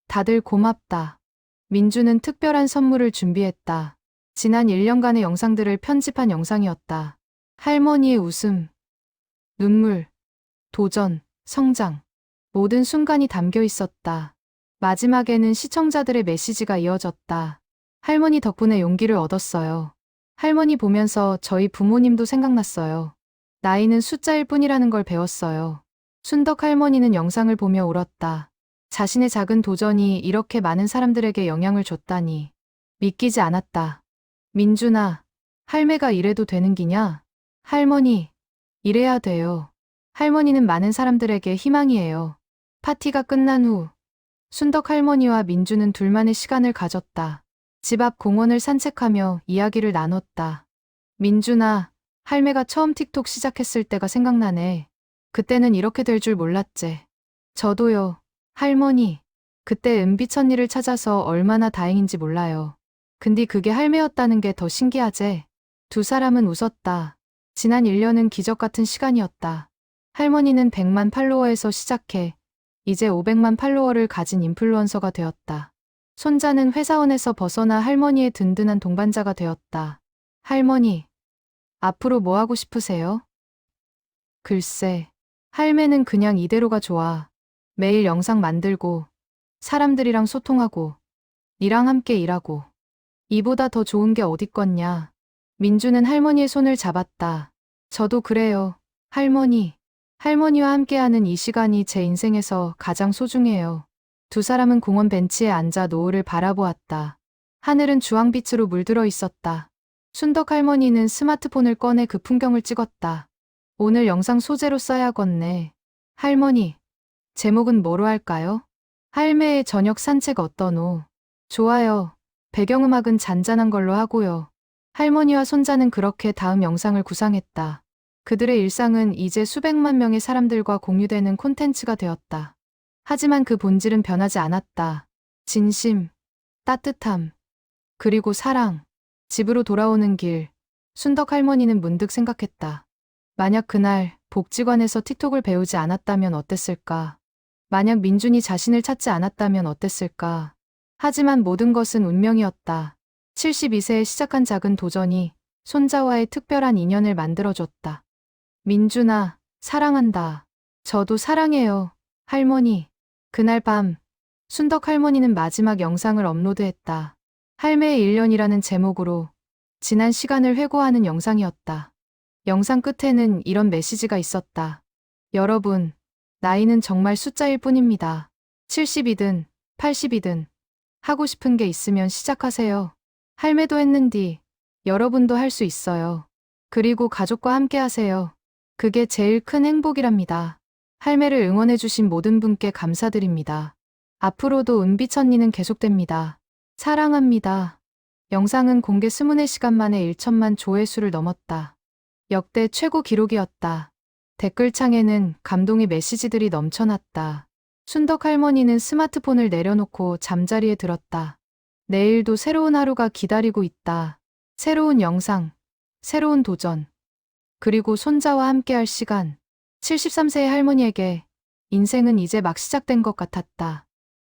다들 고맙다. 민주는 특별한 선물을 준비했다. 지난 1년간의 영상들을 편집한 영상이었다. 할머니의 웃음, 눈물, 도전, 성장. 모든 순간이 담겨 있었다. 마지막에는 시청자들의 메시지가 이어졌다. 할머니 덕분에 용기를 얻었어요. 할머니 보면서 저희 부모님도 생각났어요. 나이는 숫자일 뿐이라는 걸 배웠어요. 순덕 할머니는 영상을 보며 울었다. 자신의 작은 도전이 이렇게 많은 사람들에게 영향을 줬다니. 믿기지 않았다. 민준아, 할매가 이래도 되는 기냐? 할머니, 이래야 돼요. 할머니는 많은 사람들에게 희망이에요. 파티가 끝난 후 순덕 할머니와 민주는 둘만의 시간을 가졌다. 집 앞 공원을 산책하며 이야기를 나눴다. 민준아, 할매가 처음 틱톡 시작했을 때가 생각나네. 그때는 이렇게 될 줄 몰랐제. 저도요. 할머니, 그때 은비천리를 찾아서 얼마나 다행인지 몰라요. 근데 그게 할매였다는 게 더 신기하제. 두 사람은 웃었다. 지난 1년은 기적 같은 시간이었다. 할머니는 100만 팔로워에서 시작해 이제 500만 팔로워를 가진 인플루언서가 되었다. 손자는 회사원에서 벗어나 할머니의 든든한 동반자가 되었다. 할머니, 앞으로 뭐 하고 싶으세요? 글쎄, 할매는 그냥 이대로가 좋아. 매일 영상 만들고, 사람들이랑 소통하고, 니랑 함께 일하고. 이보다 더 좋은 게 어딨겠냐. 민주는 할머니의 손을 잡았다. 저도 그래요. 할머니. 할머니와 함께하는 이 시간이 제 인생에서 가장 소중해요. 두 사람은 공원 벤치에 앉아 노을을 바라보았다. 하늘은 주황빛으로 물들어 있었다. 순덕 할머니는 스마트폰을 꺼내 그 풍경을 찍었다. 오늘 영상 소재로 써야겠네. 할머니, 제목은 뭐로 할까요? 할매의 저녁 산책 어떠노? 좋아요. 배경음악은 잔잔한 걸로 하고요. 할머니와 손자는 그렇게 다음 영상을 구상했다. 그들의 일상은 이제 수백만 명의 사람들과 공유되는 콘텐츠가 되었다. 하지만 그 본질은 변하지 않았다. 진심, 따뜻함, 그리고 사랑. 집으로 돌아오는 길, 순덕 할머니는 문득 생각했다. 만약 그날 복지관에서 틱톡을 배우지 않았다면 어땠을까? 만약 민준이 자신을 찾지 않았다면 어땠을까? 하지만 모든 것은 운명이었다. 72세에 시작한 작은 도전이 손자와의 특별한 인연을 만들어줬다. 민준아, 사랑한다. 저도 사랑해요. 할머니. 그날 밤, 순덕 할머니는 마지막 영상을 업로드했다. 할매의 1년이라는 제목으로 지난 시간을 회고하는 영상이었다. 영상 끝에는 이런 메시지가 있었다. 여러분, 나이는 정말 숫자일 뿐입니다. 70이든 80이든 하고 싶은 게 있으면 시작하세요. 할매도 했는디 여러분도 할 수 있어요. 그리고 가족과 함께 하세요. 그게 제일 큰 행복이랍니다. 할매를 응원해주신 모든 분께 감사드립니다. 앞으로도 은비천리는 계속됩니다. 사랑합니다. 영상은 공개 24시간 만에 1천만 조회수를 넘었다. 역대 최고 기록이었다. 댓글창에는 감동의 메시지들이 넘쳐났다. 순덕 할머니는 스마트폰을 내려놓고 잠자리에 들었다. 내일도 새로운 하루가 기다리고 있다. 새로운 영상, 새로운 도전, 그리고 손자와 함께할 시간. 73세의 할머니에게 인생은 이제 막 시작된 것 같았다.